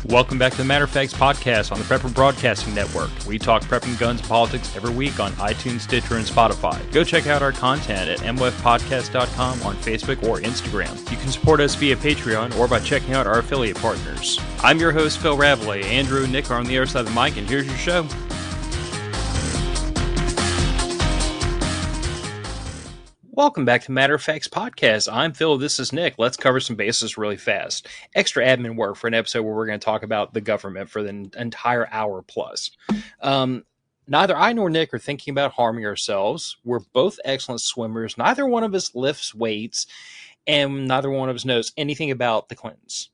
Welcome back to the Matter of Facts podcast on the Prepper Broadcasting Network. We talk prepping, guns, and politics every week on iTunes, Stitcher, and Spotify. Go check out our content at mwfpodcast.com on Facebook or Instagram. You can support us via Patreon or by checking out our affiliate partners. I'm your host, Phil Rabalais. Andrew and Nick are on the other side of the mic, and here's your show. Welcome back to Matter of Facts Podcast. I'm Phil, this is Nick. Let's cover some bases really fast. Extra admin work for an episode where we're going to talk about the government for the entire hour plus. Neither I nor Nick are thinking about harming ourselves. We're both excellent swimmers. Neither one of us lifts weights, and neither one of us knows anything about the Clintons.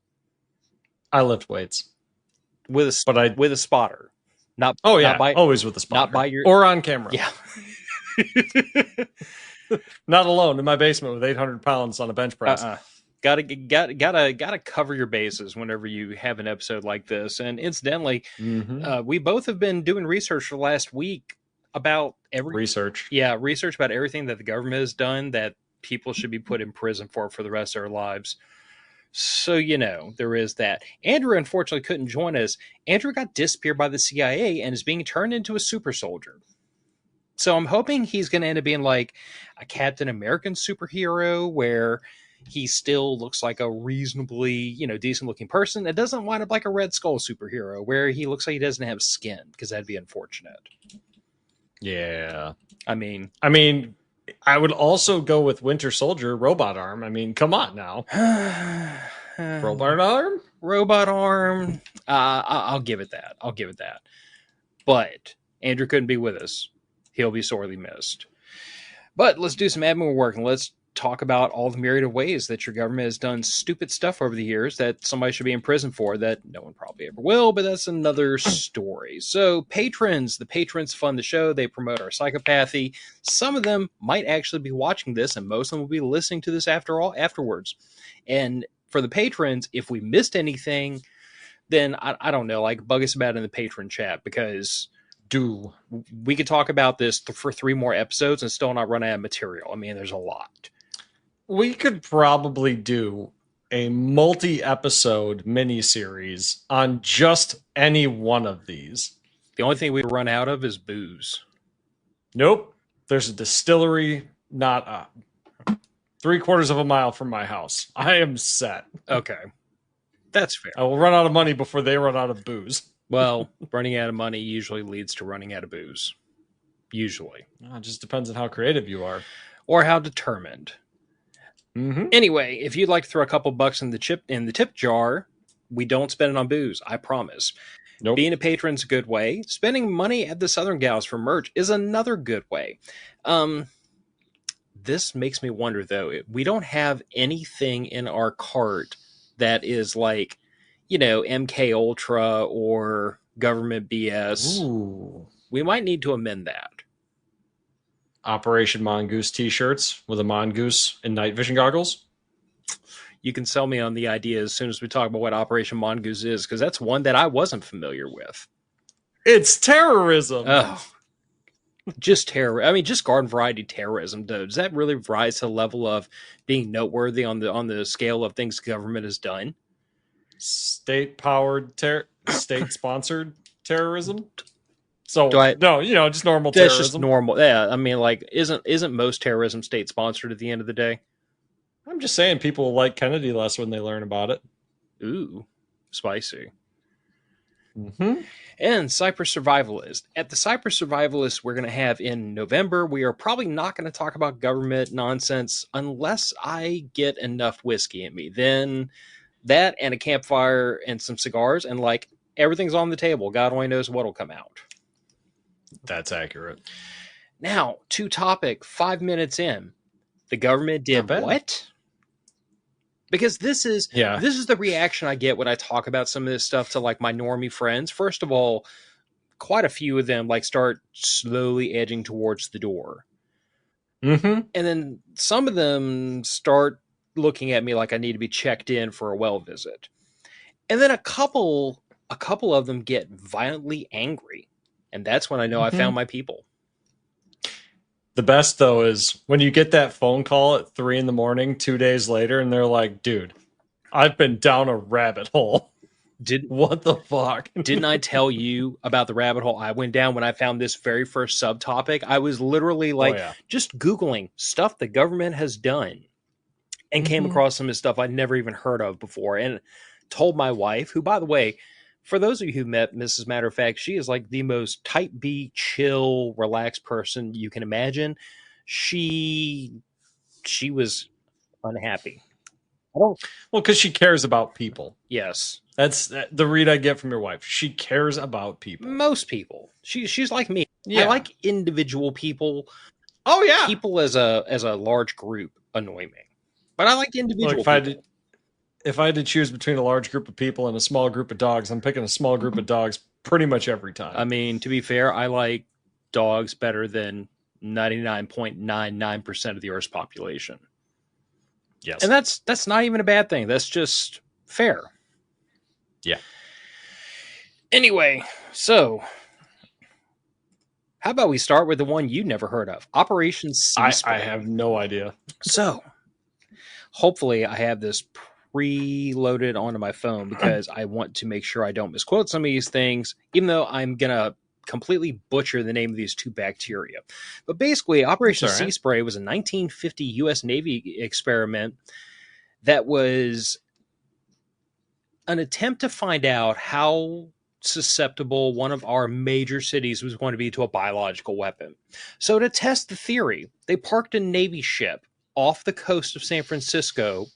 I lift weights. With a spotter. Always with a spotter. Not by your... Or on camera. Yeah. Not alone in my basement with 800 pounds on a bench press. Gotta cover your bases whenever you have an episode like this. And incidentally, we both have been doing research for the last week about research about everything that the government has done that people should be put in prison for the rest of their lives. So, there is that. Andrew unfortunately couldn't join us. Andrew got disappeared by the CIA and is being turned into a super soldier. So I'm hoping he's going to end up being like a Captain American superhero where he still looks like a reasonably, decent looking person. It doesn't wind up like a Red Skull superhero where he looks like he doesn't have skin, because that'd be unfortunate. Yeah. I mean, I would also go with Winter Soldier, robot arm. I mean, come on now. Robot arm? Robot arm. I'll give it that. But Andrew couldn't be with us. He'll be sorely missed. But let's do some admin work and let's talk about all the myriad of ways that your government has done stupid stuff over the years that somebody should be in prison for that no one probably ever will, but that's another story. So the patrons fund the show. They promote our psychopathy. Some of them might actually be watching this, and most of them will be listening to this afterwards. And for the patrons, if we missed anything, then I don't know, bug us about it in the patron chat, because we could talk about this for 3 more episodes and still not run out of material. I mean, there's a lot. We could probably do a multi-episode miniseries on just any one of these. The only thing we run out of is booze. Nope. There's a distillery not 3/4 of a mile from my house. I am set. Okay. That's fair. I will run out of money before they run out of booze. Well, running out of money usually leads to running out of booze. Usually. It just depends on how creative you are. Or how determined. Mm-hmm. Anyway, if you'd like to throw a couple bucks in the tip jar, we don't spend it on booze, I promise. Nope. Being a patron's a good way. Spending money at the Southern Gals for merch is another good way. This makes me wonder, though. We don't have anything in our cart that is like, MK Ultra or government BS. Ooh. We might need to amend that. Operation Mongoose t-shirts with a mongoose and night vision goggles. You can sell me on the idea as soon as we talk about what Operation Mongoose is, because that's one that I wasn't familiar with. It's terrorism. Oh, just terror. I mean, just garden variety terrorism. Does that really rise to the level of being noteworthy on the scale of things government has done? State-powered, state-sponsored terrorism. So just normal terrorism. That's just normal. Yeah, I mean, isn't most terrorism state-sponsored at the end of the day? I'm just saying, people like Kennedy less when they learn about it. Ooh, spicy. Mm-hmm. And Cypress Survivalist. At the Cypress Survivalist we're going to have in November, we are probably not going to talk about government nonsense unless I get enough whiskey in me. Then that and a campfire and some cigars, and everything's on the table. God only knows what'll come out. That's accurate. Now, to topic, 5 minutes in. The government did what? Because this is the reaction I get when I talk about some of this stuff to my normie friends. First of all, quite a few of them start slowly edging towards the door. Mm-hmm. And then some of them start looking at me like I need to be checked in for a well visit. And then a couple of them get violently angry. And that's when I know I found my people. The best, though, is when you get that phone call at 3 a.m, 2 days later, and they're like, dude, I've been down a rabbit hole. What the fuck? Didn't I tell you about the rabbit hole I went down when I found this very first subtopic? I was literally like just Googling stuff the government has done and came across some of the stuff I'd never even heard of before, and told my wife, who, by the way, for those of you who met Mrs. Matter of Fact, she is like the most type B, chill, relaxed person you can imagine. She was unhappy. Well, because she cares about people. Yes. That's the read I get from your wife. She cares about people. Most people. She's like me. Yeah. I like individual people. Oh yeah. People as a large group annoy me. But I like individual people. If I had to choose between a large group of people and a small group of dogs, I'm picking a small group of dogs pretty much every time. I mean, to be fair, I like dogs better than 99.99% of the Earth's population. Yes. And that's not even a bad thing. That's just fair. Yeah. Anyway, so how about we start with the one you never heard of? Operation Sea Spray. I have no idea. So hopefully I have this preloaded onto my phone because I want to make sure I don't misquote some of these things, even though I'm going to completely butcher the name of these two bacteria. But basically, Operation Sea Spray was a 1950 U.S. Navy experiment that was an attempt to find out how susceptible one of our major cities was going to be to a biological weapon. So to test the theory, they parked a Navy ship off the coast of San Francisco,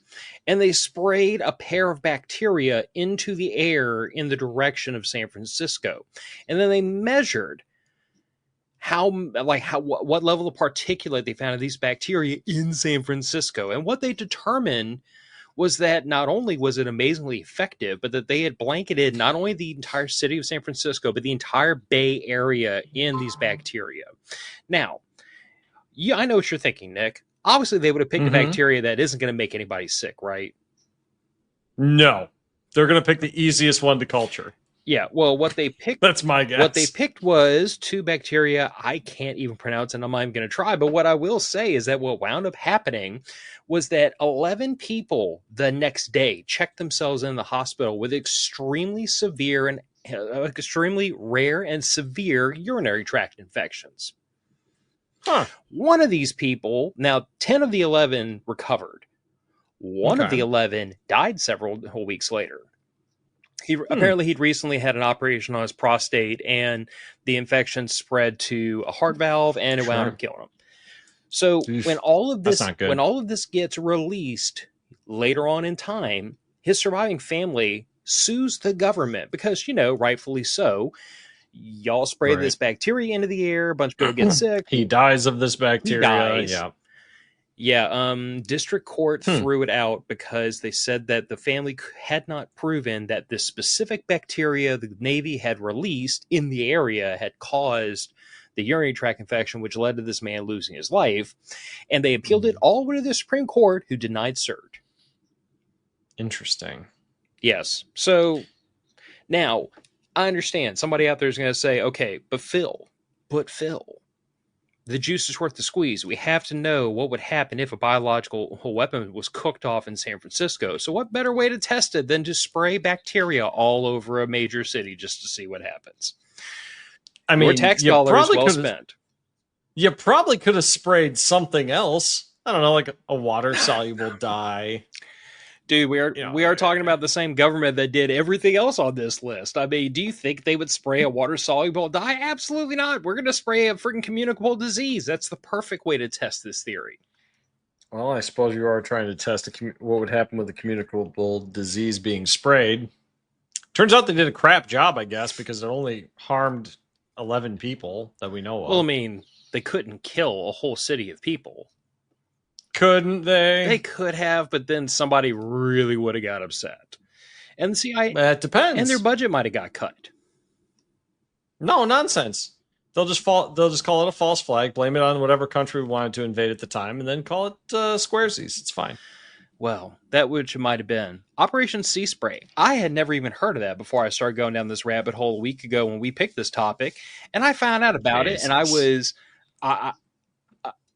and they sprayed a pair of bacteria into the air in the direction of San Francisco. And then they measured what level of particulate they found in these bacteria in San Francisco. And what they determined was that not only was it amazingly effective, but that they had blanketed not only the entire city of San Francisco, but the entire Bay Area in these bacteria. Now, I know what you're thinking, Nick. Obviously, they would have picked a bacteria that isn't going to make anybody sick, right? No. They're going to pick the easiest one to culture. Yeah, well, what they picked... That's my guess. What they picked was two bacteria I can't even pronounce, and I'm not even going to try. But what I will say is that what wound up happening was that 11 people the next day checked themselves in the hospital with extremely rare and severe urinary tract infections. Huh. One of these people, now 10 of the 11 recovered. One of the 11 died several weeks later. Apparently he'd recently had an operation on his prostate, and the infection spread to a heart valve, and it wound up killing him. So when all of this gets released later on in time, his surviving family sues the government because, rightfully so. Y'all spray this bacteria into the air, a bunch of people get sick. He dies of this bacteria. Yeah. District court threw it out because they said that the family had not proven that this specific bacteria the Navy had released in the area had caused the urinary tract infection, which led to this man losing his life. And they appealed it all the way to the Supreme Court, who denied cert. Interesting. Yes. So now, I understand somebody out there is going to say, okay, but Phil, the juice is worth the squeeze. We have to know what would happen if a biological weapon was cooked off in San Francisco. So what better way to test it than to spray bacteria all over a major city just to see what happens? I mean, your tax dollars well spent. You probably could have sprayed something else. I don't know, like a water-soluble dye. Dude, we are talking about the same government that did everything else on this list. I mean, do you think they would spray a water-soluble dye? Absolutely not. We're going to spray a freaking communicable disease. That's the perfect way to test this theory. Well, I suppose you are trying to test what would happen with a communicable disease being sprayed. Turns out they did a crap job, I guess, because it only harmed 11 people that we know of. Well, I mean, they couldn't kill a whole city of people. Couldn't they? They could have, but then somebody really would have got upset. And see, that depends. And their budget might have got cut. No, nonsense. They'll just call it a false flag, blame it on whatever country wanted to invade at the time, and then call it squaresies. It's fine. Well, that which it might have been. Operation Sea Spray. I had never even heard of that before I started going down this rabbit hole a week ago when we picked this topic, and I found out about it, and I was...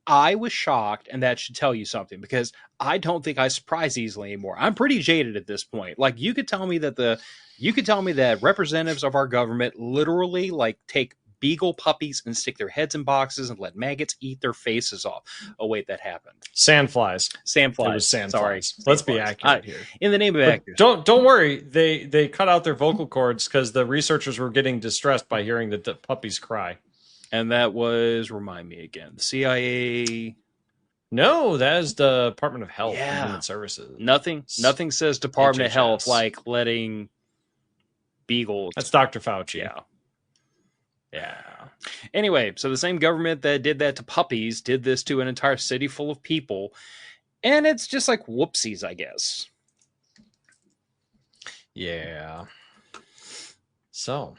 I was shocked, and that should tell you something, because I don't think I surprise easily anymore. I'm pretty jaded at this point. Like, you could tell me that representatives of our government literally like take beagle puppies and stick their heads in boxes and let maggots eat their faces off. Oh wait, that happened. Sandflies. Sandflies. It was sandflies. Sorry. Let's be accurate here. In the name of accuracy. Don't worry. They cut out their vocal cords because the researchers were getting distressed by hearing the puppies cry. And that was, remind me again, the CIA. No, that is the Department of Health and Human Services. Nothing says Department of Health HHS. like letting beagles. That's Dr. Fauci. Yeah. Anyway, so the same government that did that to puppies did this to an entire city full of people. And it's just like whoopsies, I guess. Yeah. So,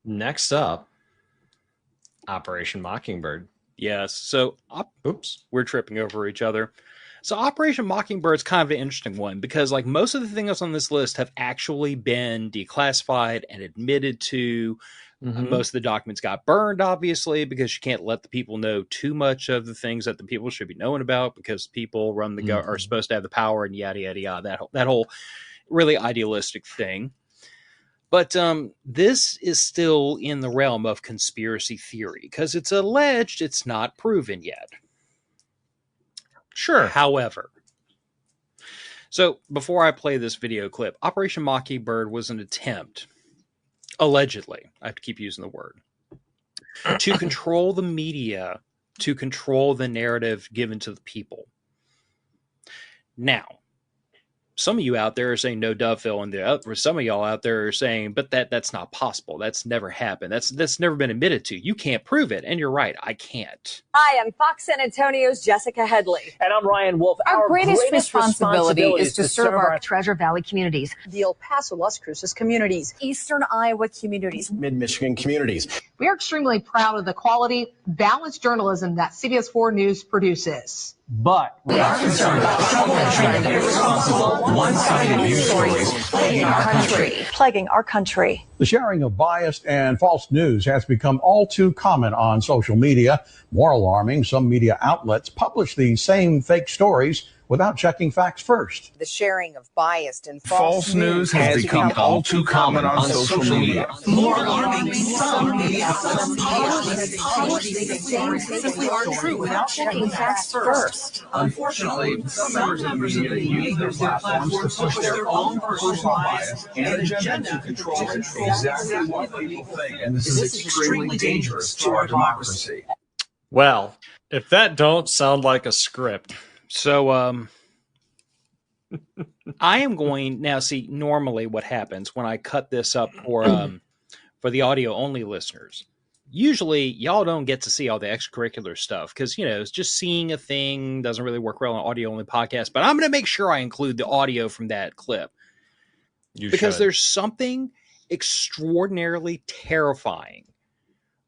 next up, Operation Mockingbird. Yes. So, oops, we're tripping over each other. So, Operation Mockingbird's kind of an interesting one because, like, most of the things on this list have actually been declassified and admitted to. Most of the documents got burned, obviously, because you can't let the people know too much of the things that the people should be knowing about, because people run the are supposed to have the power and yada yada yada. That whole really idealistic thing. But this is still in the realm of conspiracy theory because it's alleged, it's not proven yet. Sure. However, so before I play this video clip, Operation Mockingbird was an attempt, allegedly, I have to keep using the word, to control the media, to control the narrative given to the people. Now, some of you out there are saying no, Phil, and some of y'all out there are saying, but that's not possible. That's never happened. That's never been admitted to. You can't prove it, and you're right. I can't. Hi, I'm Fox San Antonio's Jessica Headley. And I'm Ryan Wolf. Our greatest responsibility is to serve our Treasure Valley communities, the El Paso, Las Cruces communities, Eastern Iowa communities, Mid-Michigan communities. We are extremely proud of the quality, balanced journalism that CBS 4 News produces. But we are concerned about troubling and irresponsible, one-sided news stories plaguing our country. The sharing of biased and false news has become all too common on social media. More alarming, some media outlets publish these same fake stories without checking facts first. The sharing of biased and false news has become all too common on social media. More alarming, some media outlets publish these things simply aren't true without checking facts first. Unfortunately, some members of the media use their platforms to push their own personal bias and agenda to control exactly what people think. And this is extremely dangerous to our democracy. Well, if that don't sound like a script. So, I am going now. See, normally what happens when I cut this up for the audio only listeners, usually y'all don't get to see all the extracurricular stuff because, you know, it's just seeing a thing doesn't really work well on audio only podcast. But I'm going to make sure I include the audio from that clip because there's something extraordinarily terrifying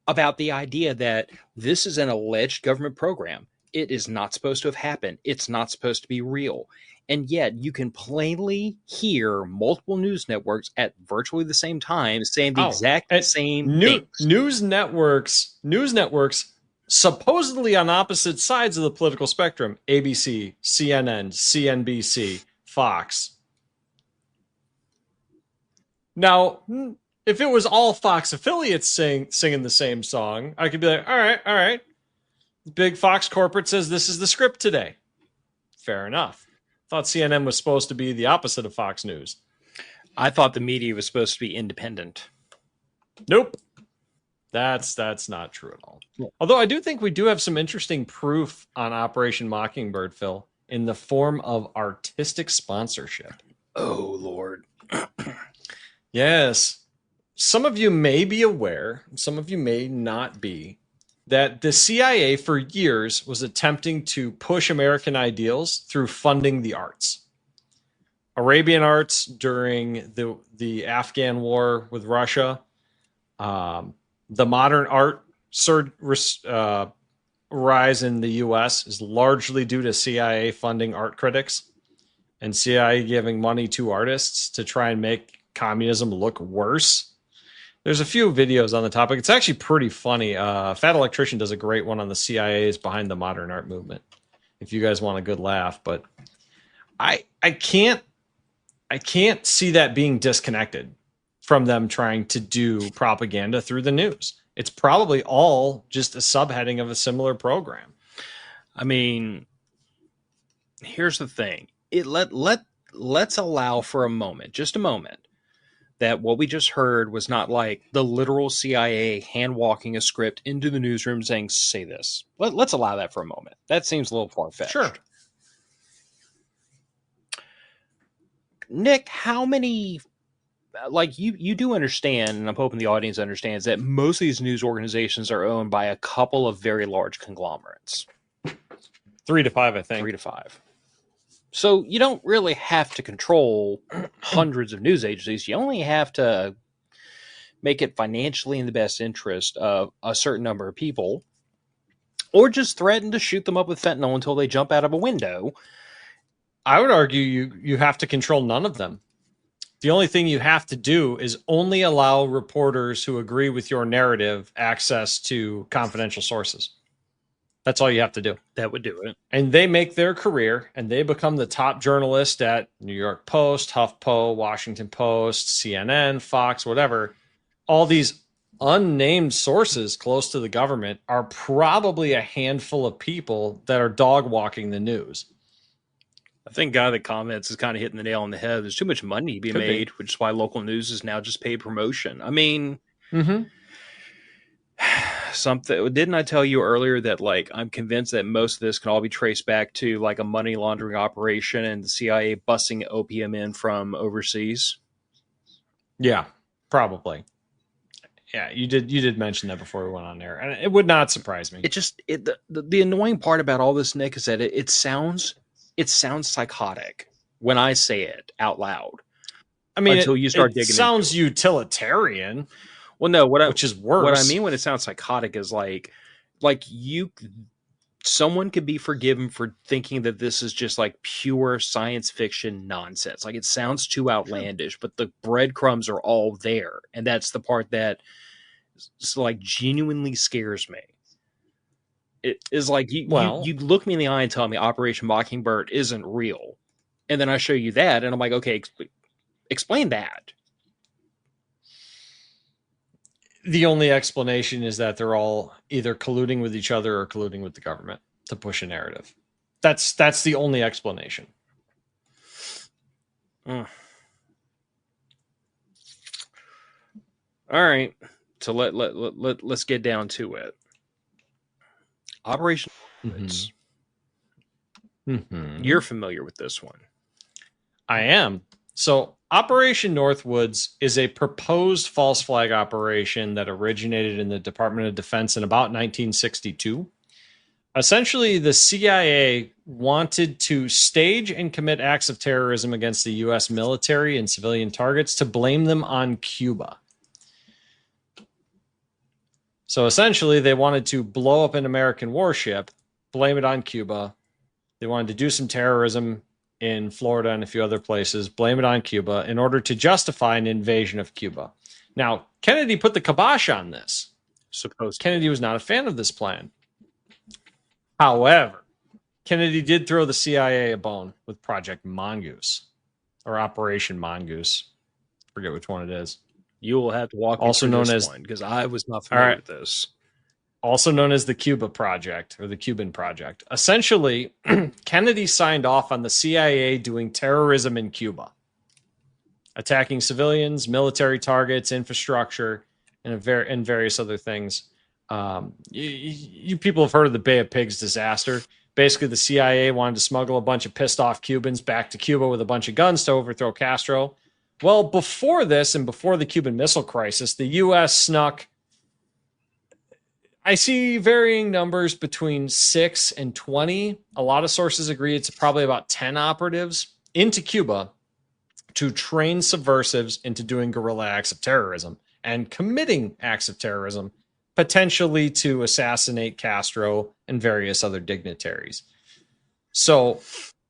about the idea that this is an alleged government program. It is not supposed to have happened. It's not supposed to be real. And yet you can plainly hear multiple news networks at virtually the same time saying the exact same things. News networks supposedly on opposite sides of the political spectrum. ABC, CNN, CNBC, Fox. Now, if it was all Fox affiliates singing the same song, I could be like, all right. Big Fox corporate says this is the script today. Fair enough. Thought CNN was supposed to be the opposite of Fox News. I thought the media was supposed to be independent. Nope. That's not true at all. Yeah. Although I do think we do have some interesting proof on Operation Mockingbird, Phil, in the form of artistic sponsorship. Oh, Lord. Yes. Some of you may be aware, some of you may not be, that the CIA for years was attempting to push American ideals through funding the arts. Arabian arts during the Afghan war with Russia, the modern art rise in the U.S. is largely due to CIA funding art critics and CIA giving money to artists to try and make communism look worse. There's a few videos on the topic. It's actually pretty funny. Fat Electrician does a great one on the CIA's behind the modern art movement. If you guys want a good laugh, but I can't see that being disconnected from them trying to do propaganda through the news. It's probably all just a subheading of a similar program. I mean, here's the thing. Let's allow for a moment, just a moment, that what we just heard was not like the literal CIA hand walking a script into the newsroom saying, say this. Let's allow that for a moment. That seems a little far-fetched. Sure. Nick, how many, like you do understand, and I'm hoping the audience understands, that most of these news organizations are owned by a couple of very large conglomerates. 3 to 5, I think. 3 to 5. So you don't really have to control hundreds of news agencies. You only have to make it financially in the best interest of a certain number of people, or just threaten to shoot them up with fentanyl until they jump out of a window. I would argue you have to control none of them. The only thing you have to do is only allow reporters who agree with your narrative access to confidential sources. That's all you have to do. That would do it. And they make their career, and they become the top journalist at New York Post, HuffPo, Washington Post, CNN, Fox, whatever. All these unnamed sources close to the government are probably a handful of people that are dog walking the news. I think guy that comments is kind of hitting the nail on the head. There's too much money to be made, which is why local news is now just paid promotion. I mean, something. Didn't I tell you earlier that, like, I'm convinced that most of this can all be traced back to like a money laundering operation and the CIA busing opium in from overseas? Yeah, probably. Yeah, you did mention that before we went on there, and it would not surprise me. It just the annoying part about all this, Nick, is that it sounds psychotic when I say it out loud. I mean, until you start digging, it sounds utilitarian. Well, no, which is worse. What I mean when it sounds psychotic is like someone could be forgiven for thinking that this is just like pure science fiction nonsense. Like, it sounds too outlandish, but the breadcrumbs are all there, and that's the part that like genuinely scares me. It is like you look me in the eye and tell me Operation Mockingbird isn't real, and then I show you that, and I'm like, okay, explain that. The only explanation is that they're all either colluding with each other or colluding with the government to push a narrative. That's the only explanation. All right, so let's get down to it. Operation Northwoods. You're familiar with this one. I am. So Operation Northwoods is a proposed false flag operation that originated in the Department of Defense in about 1962. Essentially, the CIA wanted to stage and commit acts of terrorism against the U.S. military and civilian targets to blame them on Cuba. So essentially, they wanted to blow up an American warship, blame it on Cuba. They wanted to do some terrorism in Florida and a few other places, blame it on Cuba in order to justify an invasion of Cuba. Now, Kennedy put the kibosh on this. Kennedy was not a fan of this plan. However, Kennedy did throw the CIA a bone with Project Mongoose, or Operation Mongoose. I forget which one it is. You will have to walk me also through known this as one, because I was not familiar with this. Also known as the Cuba Project, or the Cuban Project. Essentially, Kennedy signed off on the CIA doing terrorism in Cuba, attacking civilians, military targets, infrastructure, and various other things. You people have heard of the Bay of Pigs disaster. Basically, the CIA wanted to smuggle a bunch of pissed off Cubans back to Cuba with a bunch of guns to overthrow Castro. Well, before this and before the Cuban Missile Crisis, the U.S. snuck, I see varying numbers between 6 and 20. A lot of sources agree it's probably about 10 operatives into Cuba to train subversives into doing guerrilla acts of terrorism and committing acts of terrorism, potentially to assassinate Castro and various other dignitaries. So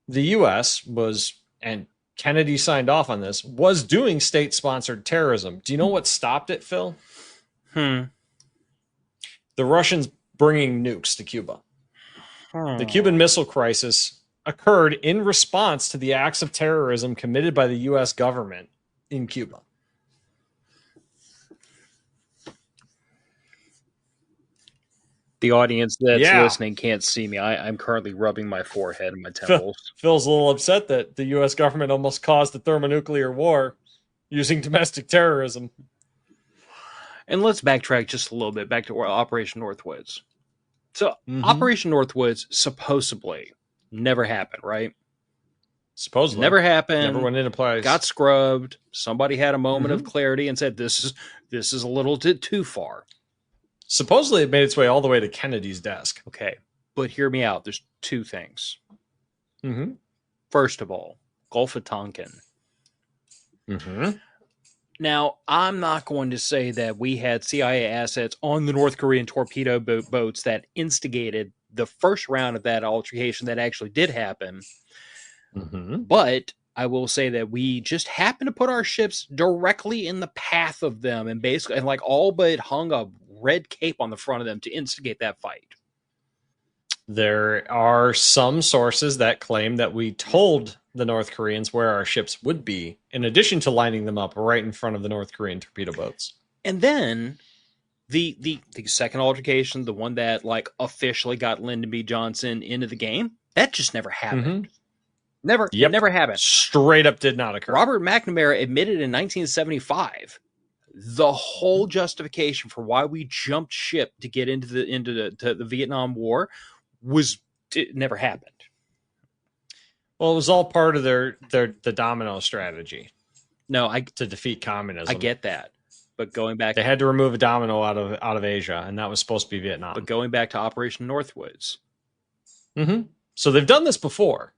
the U.S. was, and Kennedy signed off on this, was doing state-sponsored terrorism. Do you know what stopped it, Phil? The Russians bringing nukes to Cuba. The Cuban Missile Crisis occurred in response to the acts of terrorism committed by the U.S. government in Cuba. The audience that's listening can't see me. I'm currently rubbing my forehead and my temples. Phil's a little upset that the U.S. government almost caused a thermonuclear war using domestic terrorism. And let's backtrack just a little bit back to Operation Northwoods. So Operation Northwoods supposedly never happened, right? Supposedly. Never happened. Never went into place. Got scrubbed. Somebody had a moment of clarity and said, this is a little too far. Supposedly it made its way all the way to Kennedy's desk. Okay, but hear me out. There's two things. First of all, Gulf of Tonkin. Now, I'm not going to say that we had CIA assets on the North Korean torpedo boats that instigated the first round of that altercation that actually did happen. But I will say that we just happened to put our ships directly in the path of them and basically, and like all but hung a red cape on the front of them to instigate that fight. There are some sources that claim that we told the North Koreans where our ships would be, in addition to lining them up right in front of the North Korean torpedo boats. And then the second altercation, the one that like officially got Lyndon B. Johnson into the game, that just never happened. Never happened. Straight up did not occur. Robert McNamara admitted in 1975 the whole justification for why we jumped ship to get into the Vietnam War it never happened. Well, it was all part of the domino strategy. To defeat communism. I get that, but going back, they had to remove a domino out of Asia, and that was supposed to be Vietnam. But going back to Operation Northwoods, so they've done this before.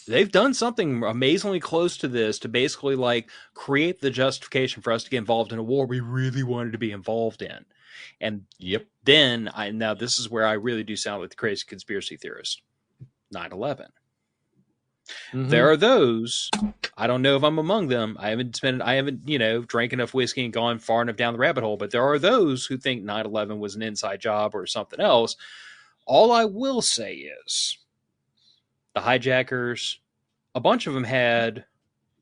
They've done something amazingly close to this to basically like create the justification for us to get involved in a war we really wanted to be involved in. And then now this is where I really do sound like the crazy conspiracy theorist. 9/11. There are those, I don't know if I'm among them. I haven't drank enough whiskey and gone far enough down the rabbit hole, but there are those who think 9/11 was an inside job or something else. All I will say is the hijackers, a bunch of them had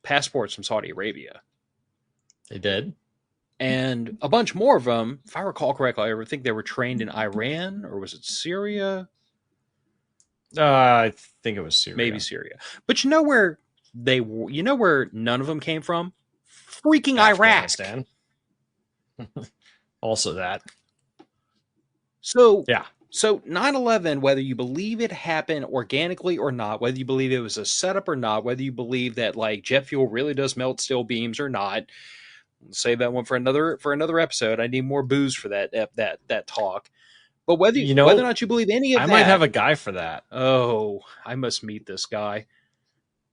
passports from Saudi Arabia. They did. And a bunch more of them, if I recall correctly, I think they were trained in Iran, or was it Syria? I think it was Syria. Maybe Syria. But you know where they were? You know where none of them came from? Freaking Iraq. Also that. So 9/11, whether you believe it happened organically or not, whether you believe it was a setup or not, whether you believe that like jet fuel really does melt steel beams or not, save that one for another episode. I need more booze for that talk. But whether or not you believe any of that, I might have a guy for that. Oh, I must meet this guy.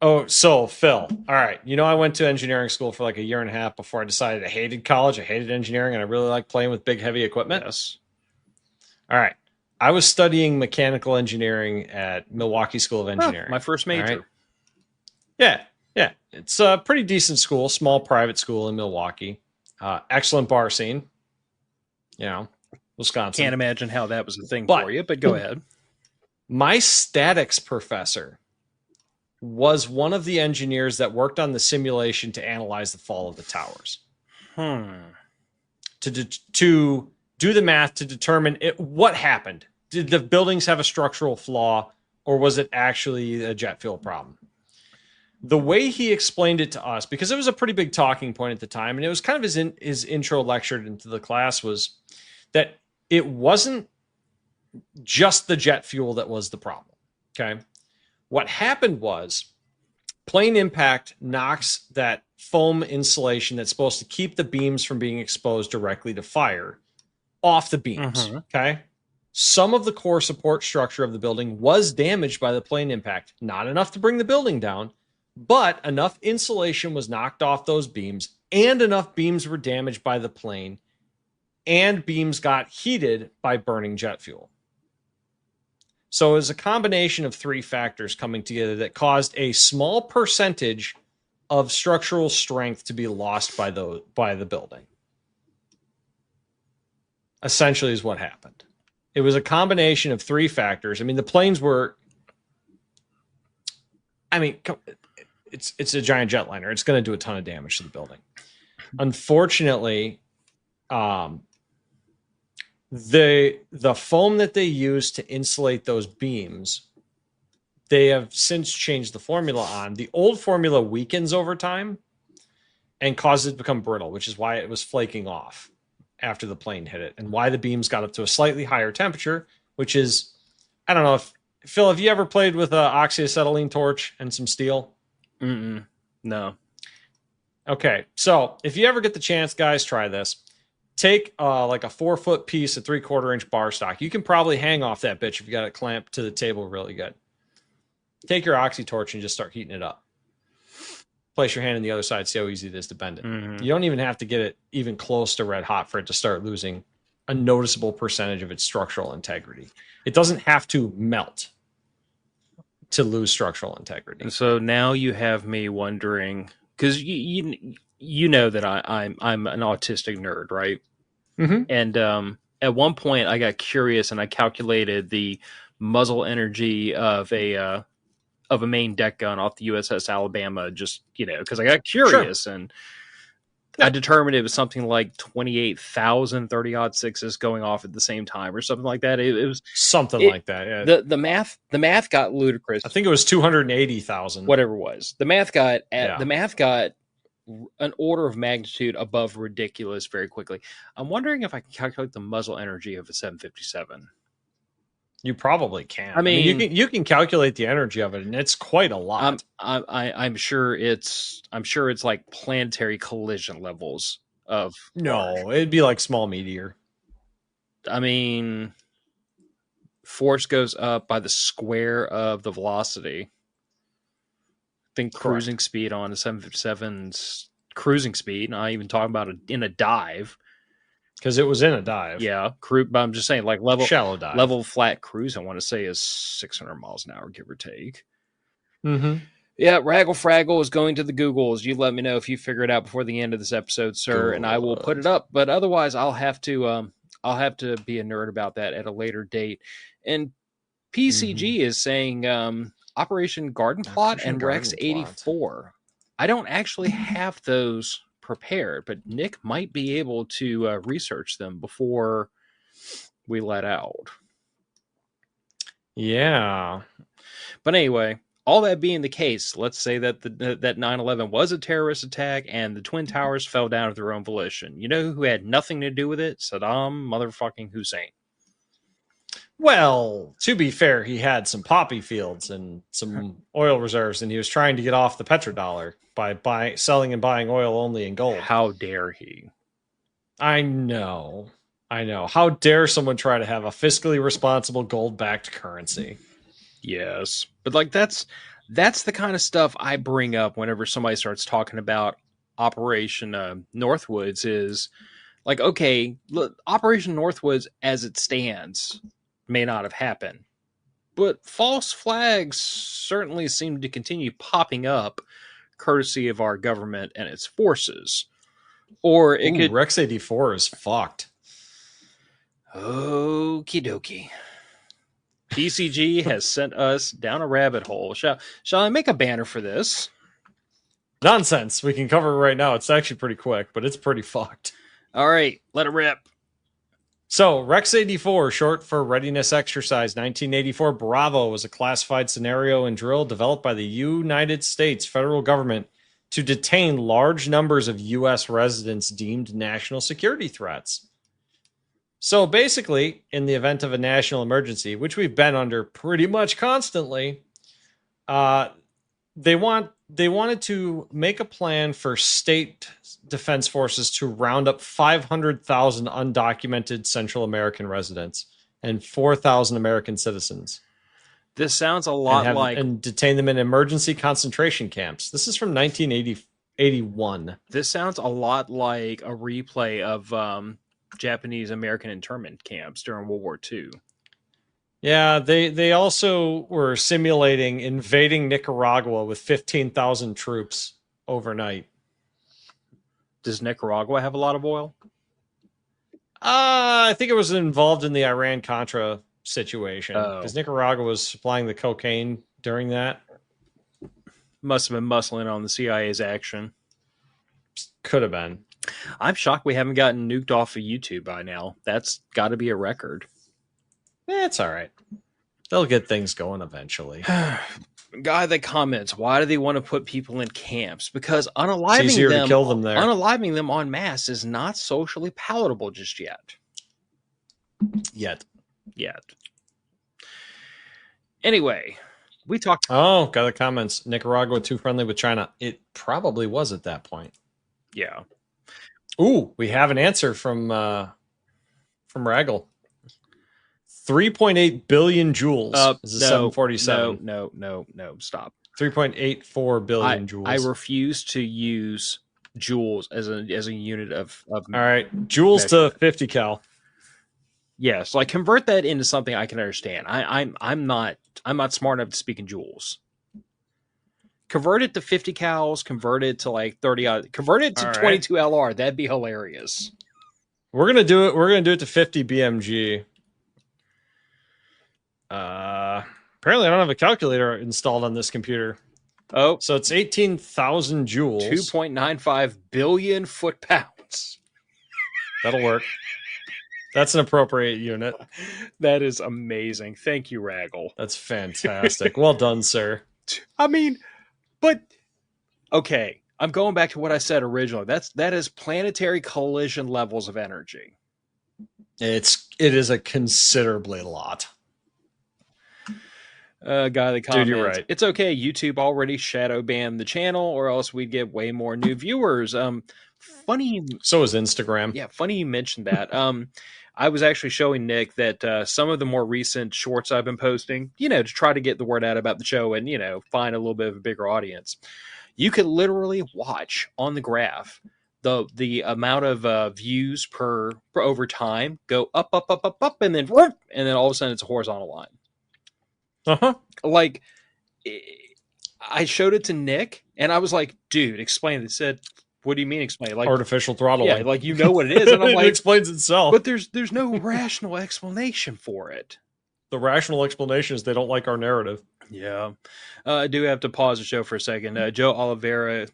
Oh, so Phil, all right. I went to engineering school for like a year and a half before I decided I hated college. I hated engineering, and I really liked playing with big, heavy equipment. Yes. All right. I was studying mechanical engineering at Milwaukee School of Engineering. My first major. Right? Yeah. It's a pretty decent school, small private school in Milwaukee. Excellent bar scene. Wisconsin. Can't imagine how that was a thing for you, but go ahead. My statics professor was one of the engineers that worked on the simulation to analyze the fall of the towers. To do the math to determine what happened. Did the buildings have a structural flaw, or was it actually a jet fuel problem? The way he explained it to us, because it was a pretty big talking point at the time, and it was kind of his intro lecture into the class, was that it wasn't just the jet fuel that was the problem. Okay. What happened was plane impact knocks that foam insulation that's supposed to keep the beams from being exposed directly to fire off the beams. Okay. Some of the core support structure of the building was damaged by the plane impact. Not enough to bring the building down, but enough insulation was knocked off those beams, and enough beams were damaged by the plane, and beams got heated by burning jet fuel. So it was a combination of three factors coming together that caused a small percentage of structural strength to be lost by the building. Essentially is what happened. It was a combination of three factors. I mean, the planes were, it's a giant jetliner. It's going to do a ton of damage to the building. Unfortunately, the foam that they used to insulate those beams, they have since changed the formula on. The old formula weakens over time and causes it to become brittle, which is why it was flaking off after the plane hit it, and why the beams got up to a slightly higher temperature, which is, I don't know if, Phil, have you ever played with an oxyacetylene torch and some steel? No. Okay, so if you ever get the chance, guys, try this. Take like a 4-foot piece of 3/4-inch bar stock. You can probably hang off that bitch if you got it clamped to the table really good. Take your oxy torch and just start heating it up. Place your hand on the other side, see how easy it is to bend it. You don't even have to get it even close to red hot for it to start losing a noticeable percentage of its structural integrity. It doesn't have to melt to lose structural integrity. So now you have me wondering, because you know that I'm an autistic nerd, right? And at one point I got curious and I calculated the muzzle energy of a main deck gun off the USS Alabama, just, because I got curious. And I determined it was something like 28,000 30-06s going off at the same time or something like that. It was something like that. Yeah. The math got ludicrous. I think it was 280,000. Whatever it was. The math got an order of magnitude above ridiculous very quickly. I'm wondering if I can calculate the muzzle energy of a 757. You probably can. I mean, you can calculate the energy of it, and it's quite a lot. I'm sure it's like planetary collision levels of. No, it'd be like small meteor. I mean, force goes up by the square of the velocity. I think cruising speed on a 757's cruising speed. Not even talking about in a dive. Because it was in a dive. Yeah. But I'm just saying, like shallow dive. Level flat cruise, I want to say, is 600 miles an hour, give or take. Yeah, Raggle Fraggle is going to the Googles. You let me know if you figure it out before the end of this episode, sir, and I will put it up. But otherwise, I'll have to be a nerd about that at a later date. And PCG is saying Operation Garden Plot and Rex 84. I don't actually have those prepared, but Nick might be able to research them before we let out. Yeah. But anyway, all that being the case, let's say that that 9/11 was a terrorist attack and the Twin Towers fell down of their own volition. You know who had nothing to do with it? Saddam motherfucking Hussein. Well, to be fair, he had some poppy fields and some oil reserves, and he was trying to get off the petrodollar by selling and buying oil only in gold. How dare he? I know. How dare someone try to have a fiscally responsible gold-backed currency? Yes. But like that's the kind of stuff I bring up whenever somebody starts talking about Operation Northwoods. Is like, okay, look, Operation Northwoods as it stands may not have happened, but false flags certainly seem to continue popping up courtesy of our government and its forces. Or it could... Rex 84 is fucked. Okie dokie. PCG has sent us down a rabbit hole. Shall I make a banner for this? Nonsense. We can cover it right now. It's actually pretty quick, but it's pretty fucked. All right, let it rip. So, Rex 84, short for Readiness Exercise 1984 Bravo, was a classified scenario and drill developed by the United States federal government to detain large numbers of U.S. residents deemed national security threats. So, basically, in the event of a national emergency, which we've been under pretty much constantly, they wanted to make a plan for state defense forces to round up 500,000 undocumented Central American residents and 4,000 American citizens. This sounds a lot and detain them in emergency concentration camps. This is from 1981. This sounds a lot like a replay of Japanese American internment camps during World War II. Yeah, they also were simulating invading Nicaragua with 15,000 troops overnight. Does Nicaragua have a lot of oil? I think it was involved in the Iran-Contra situation. Oh. Because Nicaragua was supplying the cocaine during that. Must have been muscling on the CIA's action. Could have been. I'm shocked we haven't gotten nuked off of YouTube by now. That's got to be a record. It's all right. They'll get things going eventually. Guy that comments, why do they want to put people in camps? Because It's easier to kill them there. unaliving them en masse is not socially palatable just yet. Yet. Anyway, we talked. Oh, got the comments. Nicaragua too friendly with China. It probably was at that point. Yeah. Ooh, we have an answer from Raggle. 3.8 billion joules is a 747. No, stop. 3.84 billion joules. I refuse to use joules as a unit of all right, joules measure. to 50 cal. Yes, like convert that into something I can understand. I'm not smart enough to speak in joules. Convert it to 50 cals, convert it to like 30, convert it to All 22 LR. That'd be hilarious. We're gonna do it. We're gonna do it to 50 BMG. Apparently I don't have a calculator installed on this computer. Oh, So it's 18,000 joules. 2.95 billion foot-pounds. That'll work. That's an appropriate unit. That is amazing. Thank you, Raggle. That's fantastic. Well done, sir. I mean, but okay, I'm going back to what I said originally. That is planetary collision levels of energy. It is a considerably lot. Guy that comments, Dude, you're right. It's okay. YouTube already shadow banned the channel, or else we'd get way more new viewers. Funny. So is Instagram. Yeah, funny you mentioned that. I was actually showing Nick that some of the more recent shorts I've been posting, to try to get the word out about the show and, find a little bit of a bigger audience. You could literally watch on the graph the amount of views per over time go up, and then all of a sudden it's a horizontal line. Uh-huh. Like, I showed it to Nick, and I was like, dude, explain it. He said, what do you mean explain? Like artificial throttling. Yeah, like you know what it is. And I'm it like, explains itself. but there's no rational explanation for it. The rational explanation is they don't like our narrative. Yeah. I do have to pause the show for a second. Joe Oliveira,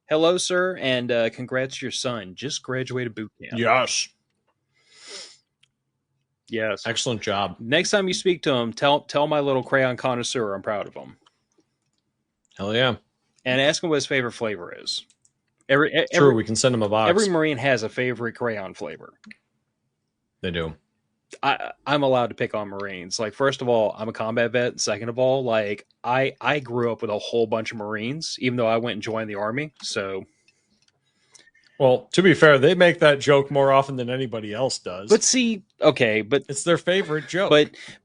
hello, sir, and congrats to your son. Just graduated boot camp. Yes. Excellent job. Next time you speak to him, tell my little crayon connoisseur I'm proud of him. Hell yeah. And ask him what his favorite flavor is. True, we can send him a box. Every Marine has a favorite crayon flavor. They do. I'm allowed to pick on Marines. Like, first of all, I'm a combat vet. Second of all, like, I grew up with a whole bunch of Marines, even though I went and joined the Army. So, well, to be fair, they make that joke more often than anybody else does. But see, okay, but it's their favorite joke.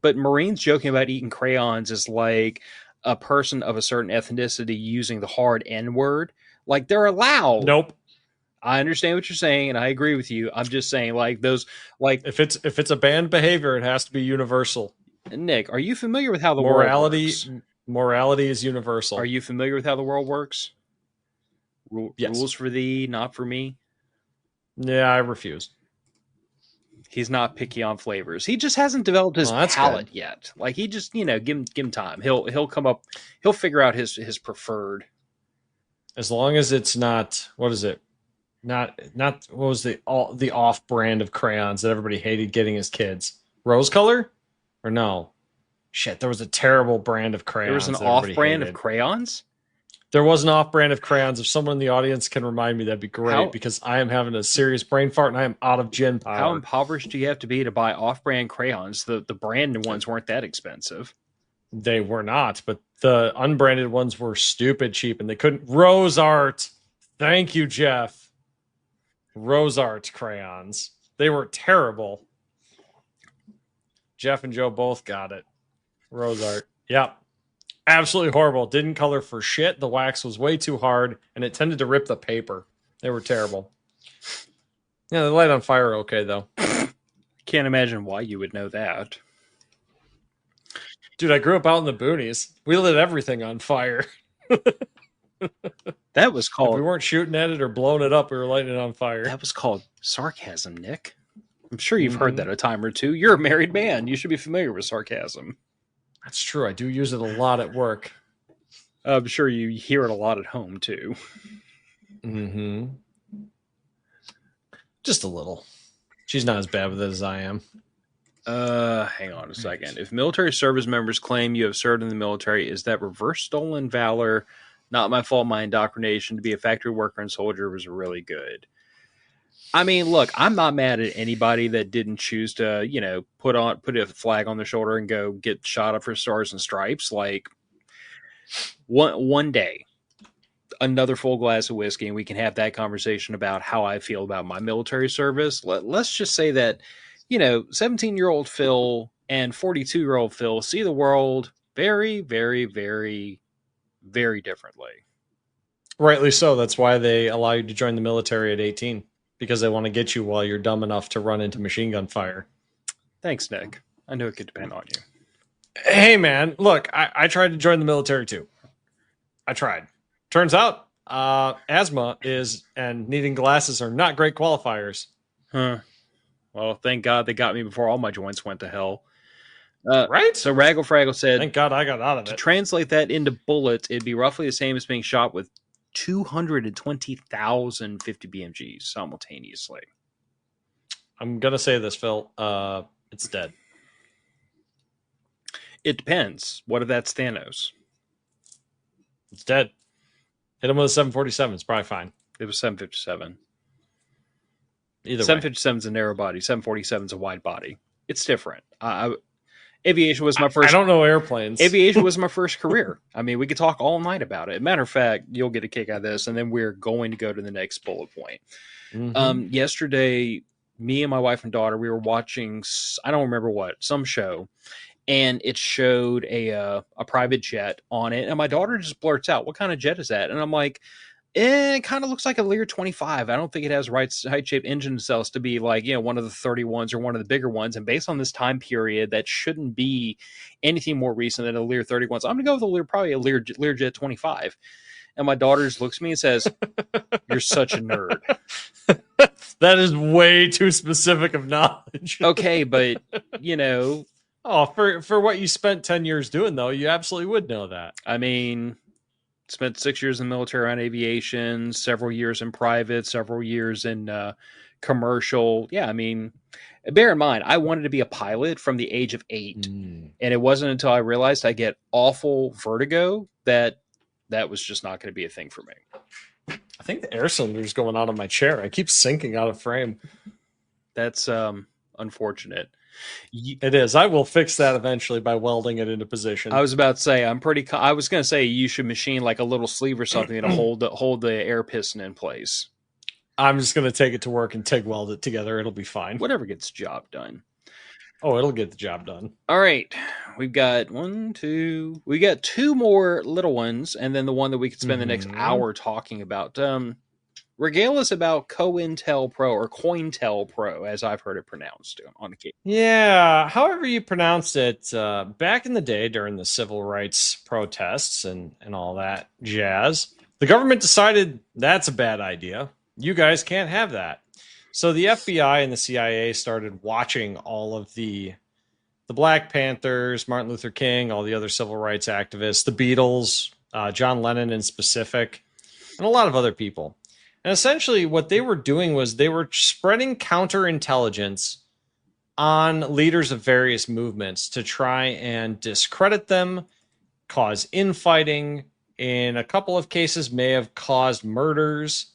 But Marines joking about eating crayons is like a person of a certain ethnicity using the hard N word. Like, they're allowed. Nope. I understand what you're saying, and I agree with you. I'm just saying, like, those, like, if it's a banned behavior, it has to be universal. Nick, are you familiar with how the morality world works? Morality is universal. Are you familiar with how the world works? Yes. Rules for thee, not for me. Yeah, I refuse. He's not picky on flavors. He just hasn't developed his palate yet. Like, he just, give him time. He'll come up. He'll figure out his preferred. As long as it's not, what is it? Not what was the off brand of crayons that everybody hated getting as kids? Rose color? Or no? Shit, there was a terrible brand of crayons. There was an off brand of crayons? There was an off brand of crayons. If someone in the audience can remind me, that'd be great, because I am having a serious brain fart and I am out of gin power. How impoverished do you have to be to buy off brand crayons? The branded ones weren't that expensive. They were not, but the unbranded ones were stupid cheap and they couldn't. Rose Art. Thank you, Jeff. Rose Art crayons. They were terrible. Jeff and Joe both got it. Rose Art. Yep. Absolutely horrible. Didn't color for shit. The wax was way too hard and it tended to rip the paper. They were terrible. Yeah, they light on fire okay, though. Can't imagine why you would know that. Dude, I grew up out in the boonies. We lit everything on fire. That was If called. we weren't shooting at it or blowing it up, we were lighting it on fire. That was called sarcasm, Nick. I'm sure you've heard that a time or two. You're a married man. You should be familiar with sarcasm. That's true. I do use it a lot at work. I'm sure you hear it a lot at home, too. Mm-hmm. Just a little. She's not as bad with it as I am. Hang on a second. If military service members claim you have served in the military, is that reverse stolen valor? Not my fault. My indoctrination to be a factory worker and soldier was really good. I mean, look, I'm not mad at anybody that didn't choose to, put a flag on their shoulder and go get shot up for stars and stripes. Like one day, another full glass of whiskey, and we can have that conversation about how I feel about my military service. Let's just say that, 17-year-old Phil and 42-year-old Phil see the world very, very, very, very differently. Rightly so. That's why they allow you to join the military at 18. Because they want to get you while you're dumb enough to run into machine gun fire. Thanks, Nick. I know it could depend on you. Hey, man. Look, I tried to join the military, too. I tried. Turns out, asthma and needing glasses are not great qualifiers. Huh. Well, thank God they got me before all my joints went to hell. Right? So Raggle Fraggle said, thank God I got out of it. To translate that into bullets, it'd be roughly the same as being shot with 220,000 50 BMGs simultaneously. I'm going to say this, Phil. It's dead. It depends. What if that's Thanos? It's dead. Hit him with a 747. It's probably fine. It was 757. Either 757 is a narrow body. 747 is a wide body. It's different. Aviation was my first. I don't know airplanes. Aviation was my first career. I mean, we could talk all night about it. Matter of fact, you'll get a kick out of this, and then we're going to go to the next bullet point. Mm-hmm. Yesterday, me and my wife and daughter, we were watching, I don't remember what, some show, and it showed a private jet on it, and my daughter just blurts out, "What kind of jet is that?" And I'm like, it kind of looks like a Lear 25. I don't think it has height-shaped engine cells to be like, one of the 31s or one of the bigger ones. And based on this time period, that shouldn't be anything more recent than a Lear 31. So I'm going to go with probably a Learjet 25. And my daughter just looks at me and says, "You're such a nerd." That is way too specific of knowledge. Okay, but, Oh, for what you spent 10 years doing, though, you absolutely would know that. I mean, spent 6 years in the military on aviation, several years in private, several years in commercial. Yeah, I mean, bear in mind, I wanted to be a pilot from the age of 8. And it wasn't until I realized I get awful vertigo that was just not going to be a thing for me. I think the air cylinder is going out of my chair. I keep sinking out of frame. That's unfortunate. It is. I will fix that eventually by welding it into position. I was about to say, I was going to say you should machine like a little sleeve or something to hold the air piston in place. I'm just going to take it to work and TIG weld it together. It'll be fine. Whatever gets the job done. Oh, it'll get the job done. All right. We've got we got 2 more little ones, and then the one that we could spend the next hour talking about. Regale us about COINTELPRO or COINTELPRO, as I've heard it pronounced on occasion. Yeah, however you pronounce it, back in the day during the civil rights protests and all that jazz, the government decided that's a bad idea. You guys can't have that. So the FBI and the CIA started watching all of the Black Panthers, Martin Luther King, all the other civil rights activists, the Beatles, John Lennon in specific, and a lot of other people. And essentially what they were doing was they were spreading counterintelligence on leaders of various movements to try and discredit them, cause infighting. In a couple of cases, may have caused murders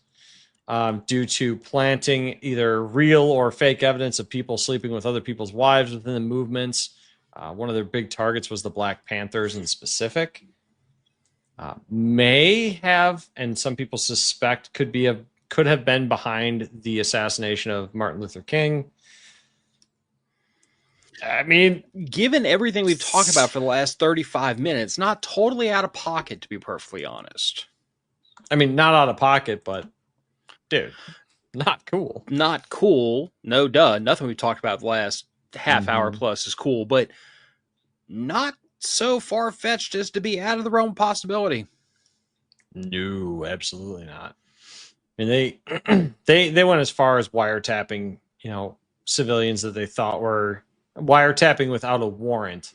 due to planting either real or fake evidence of people sleeping with other people's wives within the movements. One of their big targets was the Black Panthers in specific. May have, and some people suspect could have been behind the assassination of Martin Luther King. I mean, given everything we've talked about for the last 35 minutes, not totally out of pocket, to be perfectly honest. I mean, not out of pocket, but dude, not cool. Not cool. No, duh. Nothing we've talked about the last half hour plus is cool, but not so far-fetched as to be out of the realm of possibility. No, absolutely not. I mean, they went as far as wiretapping, civilians that they thought were wiretapping without a warrant,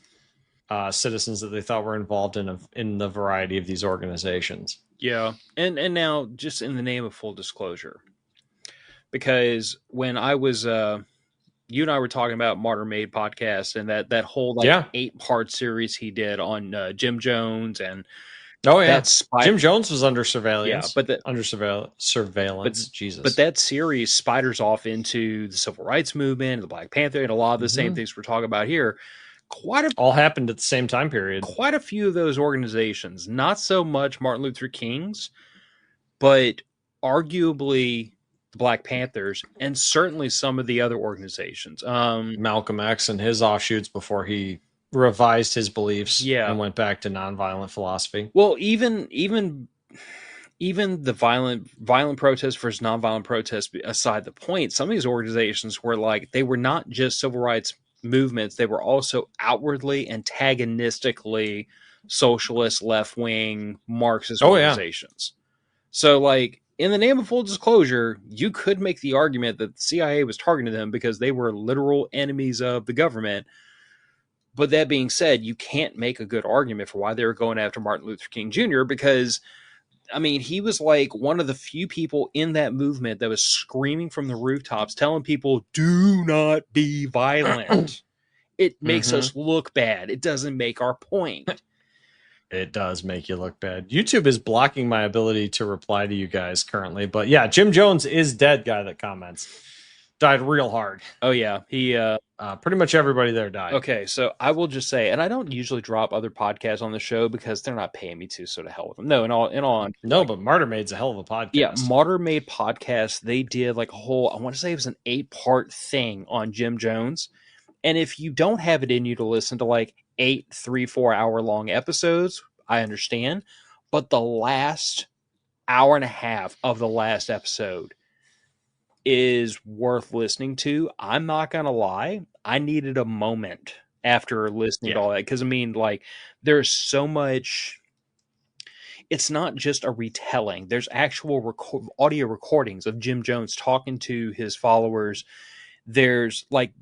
citizens that they thought were involved in the variety of these organizations. Yeah, and now just in the name of full disclosure, because when I was you and I were talking about Martyr Made podcast and that whole 8-part series he did on Jim Jones and Jim Jones was under surveillance. Yeah, but under surveillance. Jesus. But that series spiders off into the civil rights movement, the Black Panther, and a lot of the same things we're talking about here. All happened at the same time period. Quite a few of those organizations, not so much Martin Luther King's, but arguably the Black Panthers, and certainly some of the other organizations. Malcolm X and his offshoots before he revised his beliefs and went back to nonviolent philosophy. Well, even the violent protest versus nonviolent protest aside the point, some of these organizations were like, they were not just civil rights movements, they were also outwardly antagonistically socialist, left-wing, Marxist organizations. So, like, in the name of full disclosure, you could make the argument that the CIA was targeting them because they were literal enemies of the government. But that being said, you can't make a good argument for why they were going after Martin Luther King Jr. because, I mean, he was like one of the few people in that movement that was screaming from the rooftops, telling people, do not be violent. It makes us look bad. It doesn't make our point. It does make you look bad. YouTube is blocking my ability to reply to you guys currently. But yeah, Jim Jones is dead, guy that comments. Died real hard. Oh, yeah. He pretty much everybody there died. Okay, so I will just say, and I don't usually drop other podcasts on the show because they're not paying me to, so to hell with them. No, but Martyr Made's a hell of a podcast. Yeah, Martyr Made podcast, they did like a whole, I want to say it was an 8-part thing on Jim Jones. And if you don't have it in you to listen to like 8 3-4 hour long episodes, I understand. But the last hour and a half of the last episode is worth listening to. I'm not gonna lie, I needed a moment after listening to all that, because I mean, like, there's so much. It's not just a retelling. There's actual audio recordings of Jim Jones talking to his followers. There's like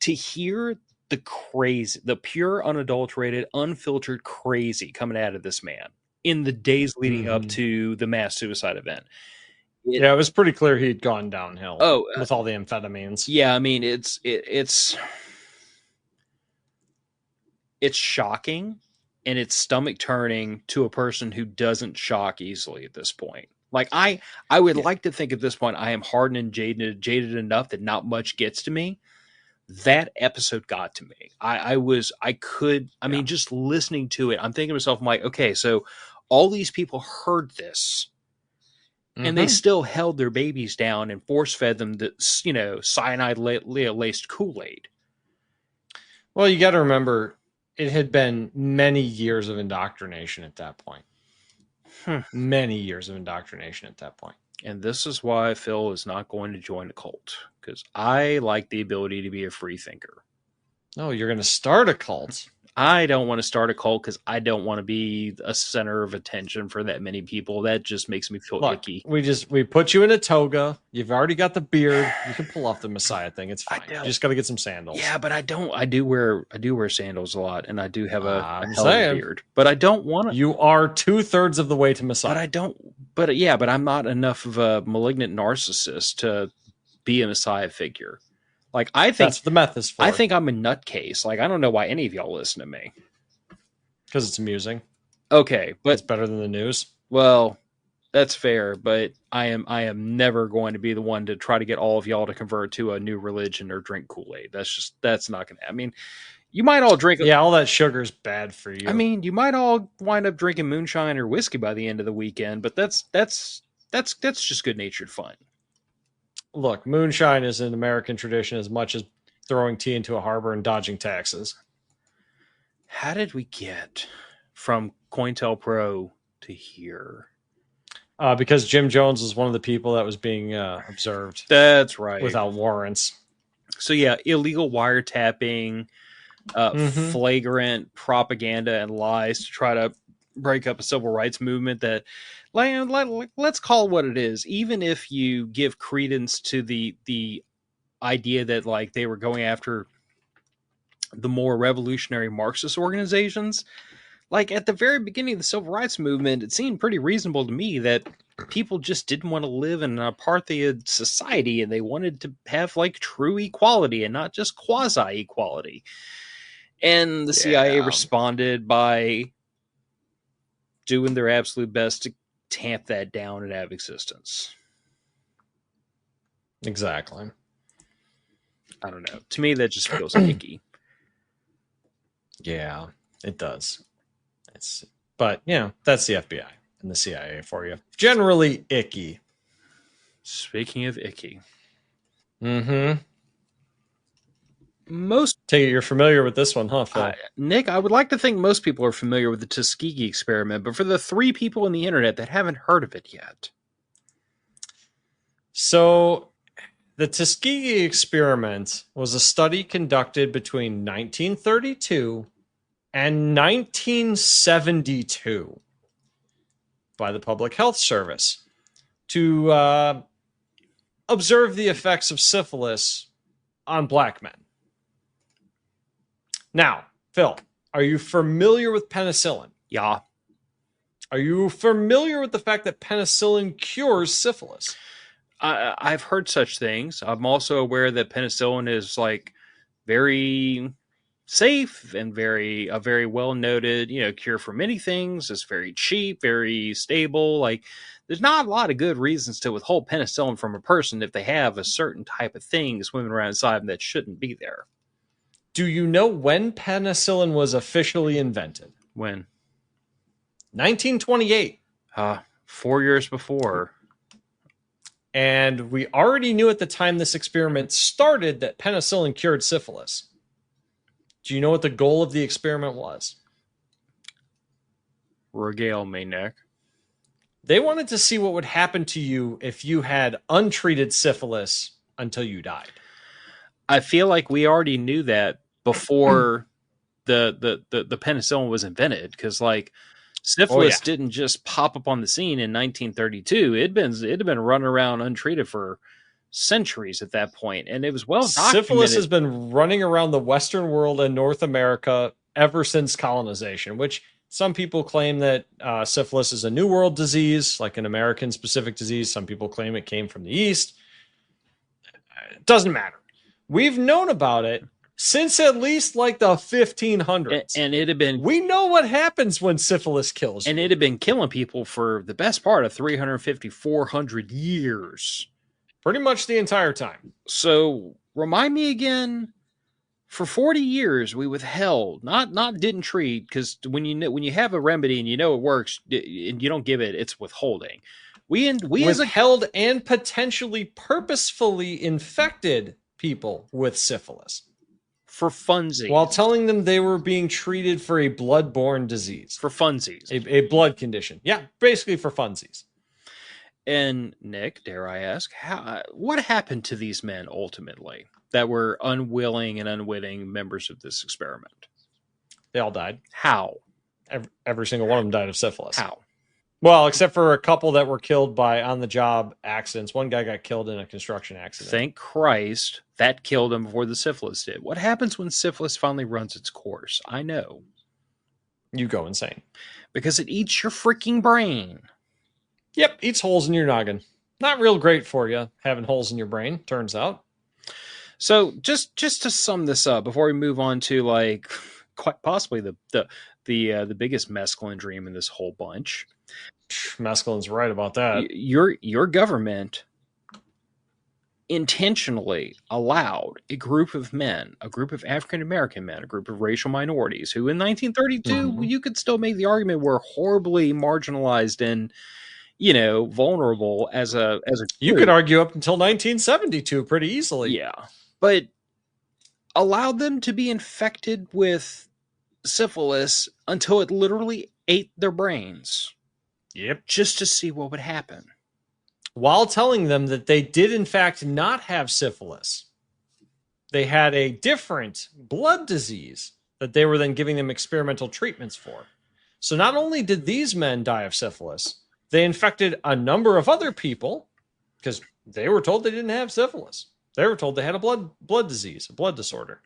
to hear the crazy, the pure, unadulterated, unfiltered crazy coming out of this man in the days leading up to the mass suicide event. It was pretty clear he'd gone downhill. With all the amphetamines. Yeah, I mean, it's shocking, and it's stomach turning to a person who doesn't shock easily at this point. Like, I would like to think at this point I am hardened and jaded enough that not much gets to me. That episode got to me. I mean, just listening to it, I'm thinking to myself, I'm like, okay, so all these people heard this. And they still held their babies down and force-fed them the, cyanide-laced Kool-Aid. Well, you got to remember, it had been many years of indoctrination at that point. Many years of indoctrination at that point. And this is why Phil is not going to join a cult, because I like the ability to be a free thinker. No, you're going to start a cult. I don't want to start a cult because I don't want to be a center of attention for that many people. That just makes me feel icky. We put you in a toga. You've already got the beard. You can pull off the Messiah thing. It's fine. You just got to get some sandals. Yeah, but I don't. I do wear sandals a lot, and I do have a beard. But I don't want to. You are 2/3 of the way to Messiah. But I don't. But yeah, but I'm not enough of a malignant narcissist to be a Messiah figure. Like, I think that's what the meth is for. I think I'm a nutcase. Like, I don't know why any of y'all listen to me. Because it's amusing. Okay, but it's better than the news. Well, that's fair, but I am never going to be the one to try to get all of y'all to convert to a new religion or drink Kool-Aid. That's not going to. I mean, you might all drink. Yeah, all that sugar's bad for you. I mean, you might all wind up drinking moonshine or whiskey by the end of the weekend, but that's just good-natured fun. Look, moonshine is an American tradition as much as throwing tea into a harbor and dodging taxes. How did we get from COINTELPRO to here? Because Jim Jones was one of the people that was being observed. That's right. Without warrants. So yeah, illegal wiretapping, flagrant propaganda and lies to try to break up a civil rights movement that, let's call it what it is. Even if you give credence to the idea that like they were going after the more revolutionary Marxist organizations, like at the very beginning of the civil rights movement, it seemed pretty reasonable to me that people just didn't want to live in an apartheid society and they wanted to have like true equality and not just quasi equality. And the CIA responded by doing their absolute best to tamp that down and out of existence. Exactly. I don't know. To me, that just feels icky. Yeah, it does. But, you know, that's the FBI and the CIA for you. Generally icky. Speaking of icky. Mm-hmm. Take it you're familiar with this one, huh, Phil? Nick, I would like to think most people are familiar with the Tuskigi Experiment, but for the 3 people on the internet that haven't heard of it yet. So, the Tuskigi Experiment was a study conducted between 1932 and 1972 by the Public Health Service to observe the effects of syphilis on black men. Now, Phil, are you familiar with penicillin? Yeah. Are you familiar with the fact that penicillin cures syphilis? I've heard such things. I'm also aware that penicillin is like very safe and a very well noted, cure for many things. It's very cheap, very stable. Like there's not a lot of good reasons to withhold penicillin from a person if they have a certain type of thing swimming around inside them that shouldn't be there. Do you know when penicillin was officially invented? When? 1928. 4 years before. And we already knew at the time this experiment started that penicillin cured syphilis. Do you know what the goal of the experiment was? Regale me, Nick. They wanted to see what would happen to you if you had untreated syphilis until you died. I feel like we already knew that before the penicillin was invented, because like syphilis didn't just pop up on the scene in 1932. It had been running around untreated for centuries at that point, and it was well documented. Syphilis has been running around the Western world and North America ever since colonization, which some people claim that syphilis is a New World disease, like an American-specific disease. Some people claim it came from the East. It doesn't matter. We've known about it since at least like the 1500s. And it had been... We know what happens when syphilis kills you. And it had been killing people for the best part of 350, 400 years. Pretty much the entire time. So, remind me again, for 40 years we withheld, not didn't treat, because when you have a remedy and you know it works and you don't give it, it's withholding. We withheld and potentially purposefully infected people with syphilis. For funsies. While telling them they were being treated for a blood-borne disease. For funsies. A blood condition. Yeah, basically for funsies. And Nick, dare I ask, what happened to these men ultimately that were unwilling and unwitting members of this experiment? They all died. How? Every single one of them died of syphilis. How? Well, except for a couple that were killed by on-the-job accidents. One guy got killed in a construction accident. Thank Christ that killed him before the syphilis did. What happens when syphilis finally runs its course? I know. You go insane. Because it eats your freaking brain. Yep, eats holes in your noggin. Not real great for you, having holes in your brain, turns out. So, just to sum this up, before we move on to, like, quite possibly the biggest mescaline dream in this whole bunch... Mescaline's right about that. Your government intentionally allowed a group of men, a group of African-American men, a group of racial minorities who in 1932, you could still make the argument were horribly marginalized and, vulnerable as a group. You could argue up until 1972 pretty easily. Yeah. But allowed them to be infected with syphilis until it literally ate their brains. Yep. Just to see what would happen. While telling them that they did, in fact, not have syphilis. They had a different blood disease that they were then giving them experimental treatments for. So not only did these men die of syphilis, they infected a number of other people because they were told they didn't have syphilis. They were told they had a blood disease, a blood disorder.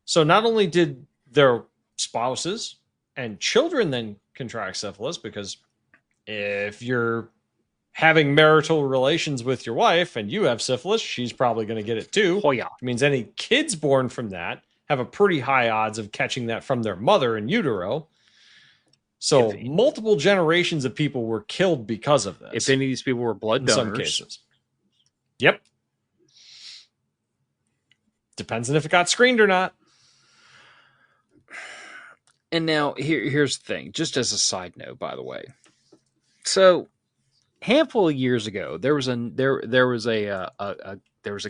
So not only did their spouses and children then contract syphilis, because if you're having marital relations with your wife and you have syphilis, she's probably going to get it too. Oh, yeah. It means any kids born from that have a pretty high odds of catching that from their mother in utero. So multiple generations of people were killed because of this. If any of these people were blood donors. In some cases. Yep. Depends on if it got screened or not. And now here's the thing, just as a side note, by the way. So, a handful of years ago, there was a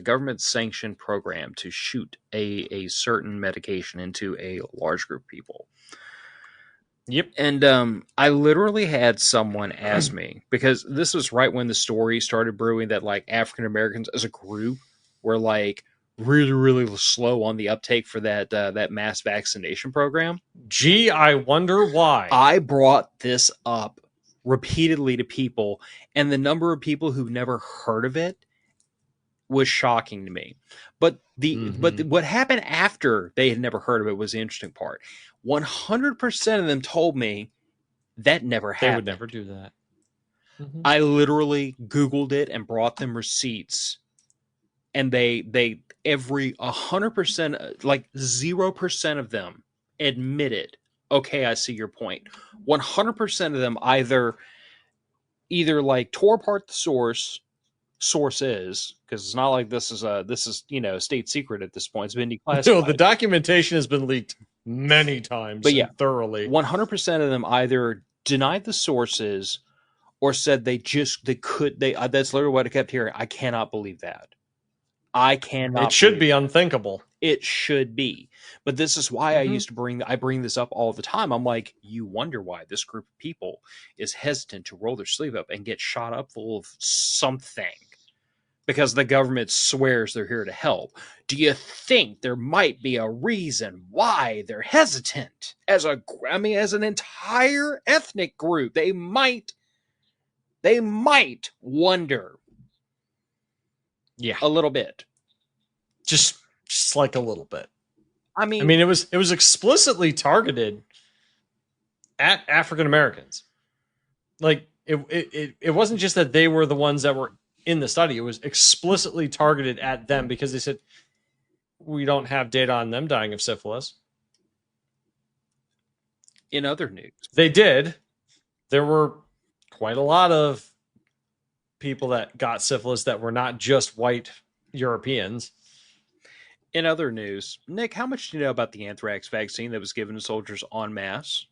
government sanctioned program to shoot a certain medication into a large group of people. Yep. And I literally had someone ask me, because this was right when the story started brewing that like African Americans as a group were like really, really slow on the uptake for that mass vaccination program. Gee, I wonder why. I brought this up repeatedly to people, and the number of people who've never heard of it was shocking to me. But what happened after they had never heard of it was the interesting part. 100% of them told me that never happened. They would never do that. Mm-hmm. I literally Googled it and brought them receipts, and they every 100%, like 0% of them admitted, okay, I see your point. 100% of them either like tore apart the sources, because it's not like this is a state secret at this point. It's been declassified. No, the documentation has been leaked many times, but yeah, thoroughly. 100% of them either denied the sources or said that's literally what I kept hearing. I cannot believe that. I cannot. It should be unthinkable. It should be. But this is why I bring this up all the time. I'm like, you wonder why this group of people is hesitant to roll their sleeve up and get shot up full of something. Because the government swears they're here to help. Do you think there might be a reason why they're hesitant? As an entire ethnic group, they might wonder. Yeah, a little bit. Just like a little bit. I mean, it was explicitly targeted at African Americans. Like it wasn't just that they were the ones that were in the study. It was explicitly targeted at them because they said, we don't have data on them dying of syphilis. In other news, they did. There were quite a lot of people that got syphilis that were not just white Europeans. In other news, Nick, how much do you know about the anthrax vaccine that was given to soldiers en masse?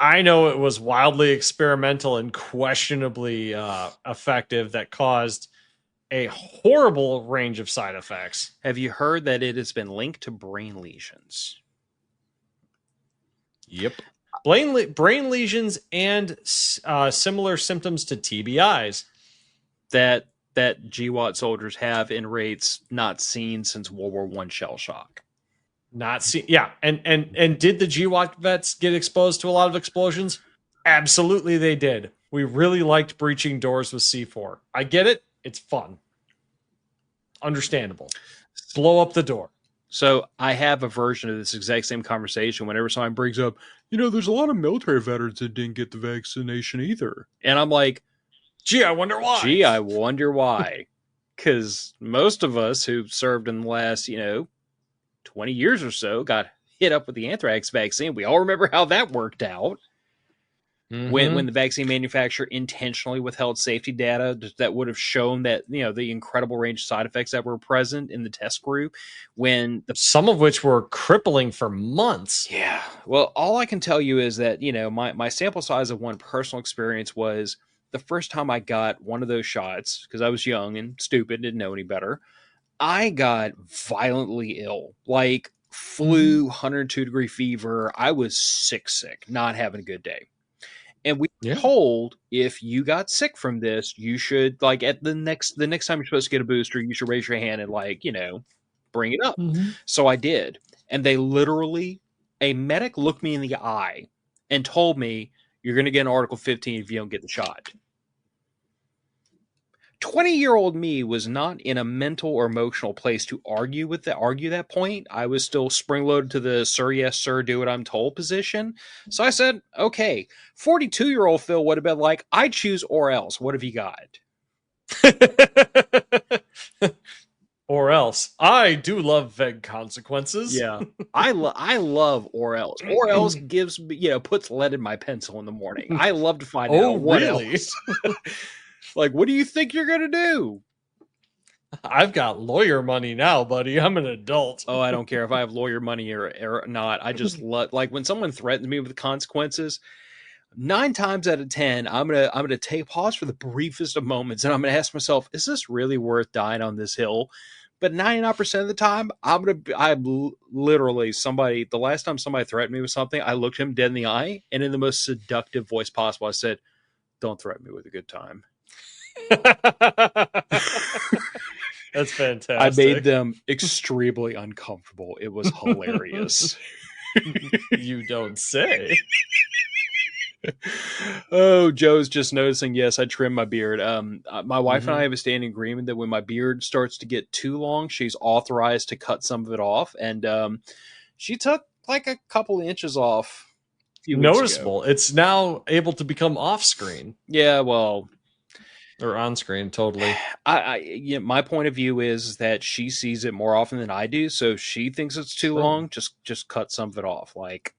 I know it was wildly experimental and questionably effective that caused a horrible range of side effects. Have you heard that it has been linked to brain lesions? Yep. Brain lesions and similar symptoms to TBIs that GWAT soldiers have in rates not seen since World War I shell shock. Not seen, yeah. And did the GWAT vets get exposed to a lot of explosions? Absolutely, they did. We really liked breaching doors with C4. I get it. It's fun. Understandable. Blow up the door. So I have a version of this exact same conversation whenever someone brings up, there's a lot of military veterans that didn't get the vaccination either. And I'm like, gee, I wonder why. Because most of us who served in the last, 20 years or so got hit up with the anthrax vaccine. We all remember how that worked out. Mm-hmm. When the vaccine manufacturer intentionally withheld safety data that would have shown that, the incredible range of side effects that were present in the test group, some of which were crippling for months. Yeah. Well, all I can tell you is that, my sample size of one personal experience was the first time I got one of those shots, because I was young and stupid, didn't know any better. I got violently ill, like flu, 102-degree fever. I was sick, not having a good day. And we were told if you got sick from this, you should, like, at the next time you're supposed to get a booster, you should raise your hand and, like, bring it up. Mm-hmm. So I did. And they literally A medic looked me in the eye and told me, you're going to get an Article 15 if you don't get the shot. 20-year-old me was not in a mental or emotional place to argue that point. I was still spring-loaded to the sir, yes, sir, do what I'm told position. So I said, okay. 42-year-old Phil would have been like, I choose or else. What have you got? Or else. I do love vague consequences. Yeah. I love or else. Or else gives me, puts lead in my pencil in the morning. I love to find out what else. Like, what do you think you're going to do? I've got lawyer money now, buddy. I'm an adult. Oh, I don't care if I have lawyer money or not. I just love, like, when someone threatens me with consequences, 9 times out of 10, I'm gonna take pause for the briefest of moments, and I'm gonna ask myself, is this really worth dying on this hill? But 99% of the time, literally somebody. The last time somebody threatened me with something, I looked him dead in the eye, and in the most seductive voice possible, I said, "Don't threaten me with a good time." That's fantastic. I made them extremely uncomfortable. It was hilarious. You don't say. Oh, Joe's just noticing. Yes, I trim my beard. My wife and I have a standing agreement that when my beard starts to get too long, she's authorized to cut some of it off. And she took like a couple inches off. Noticeable. It's now able to become off screen. Yeah, well, or on screen, totally. My point of view is that she sees it more often than I do, so she thinks it's too long. Just cut some of it off. Like,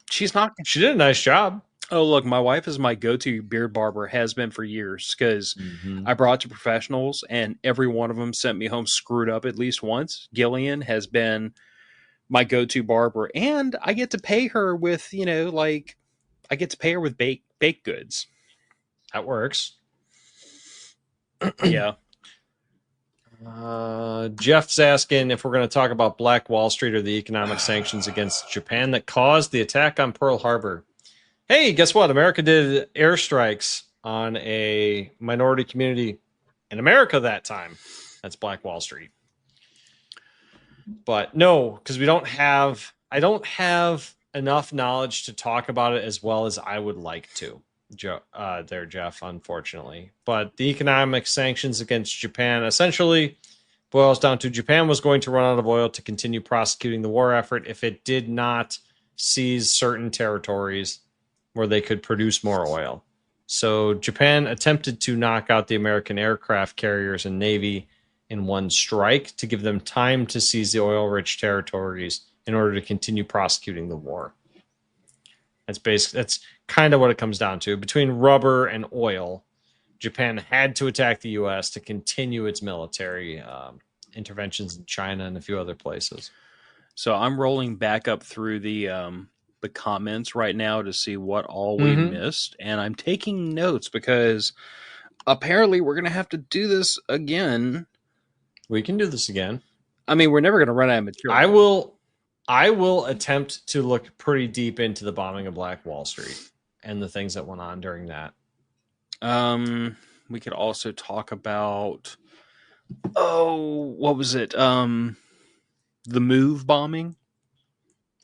she's not. She did a nice job. Oh, look, my wife is my go-to beard barber, has been for years, because I brought to professionals, and every one of them sent me home screwed up at least once. Gillian has been my go-to barber, and I get to pay her with, I get to pay her with baked goods. That works. Yeah. Jeff's asking if we're going to talk about Black Wall Street or the economic sanctions against Japan that caused the attack on Pearl Harbor. Hey, guess what? America did airstrikes on a minority community in America that time. That's Black Wall Street. But no, because I don't have enough knowledge to talk about it as well as I would like to. Jeff, unfortunately. But the economic sanctions against Japan essentially boils down to Japan was going to run out of oil to continue prosecuting the war effort if it did not seize certain territories where they could produce more oil. So Japan attempted to knock out the American aircraft carriers and Navy in one strike to give them time to seize the oil-rich territories in order to continue prosecuting the war. That's kind of what it comes down to. Between rubber and oil, Japan had to attack the U.S. to continue its military interventions in China and a few other places. So I'm rolling back up through the comments right now to see what all we missed, and I'm taking notes because apparently we're going to have to do this again. We can do this again. I mean, we're never going to run out of material. I will attempt to look pretty deep into the bombing of Black Wall Street and the things that went on during that. We could also talk about, what was it? The Move bombing.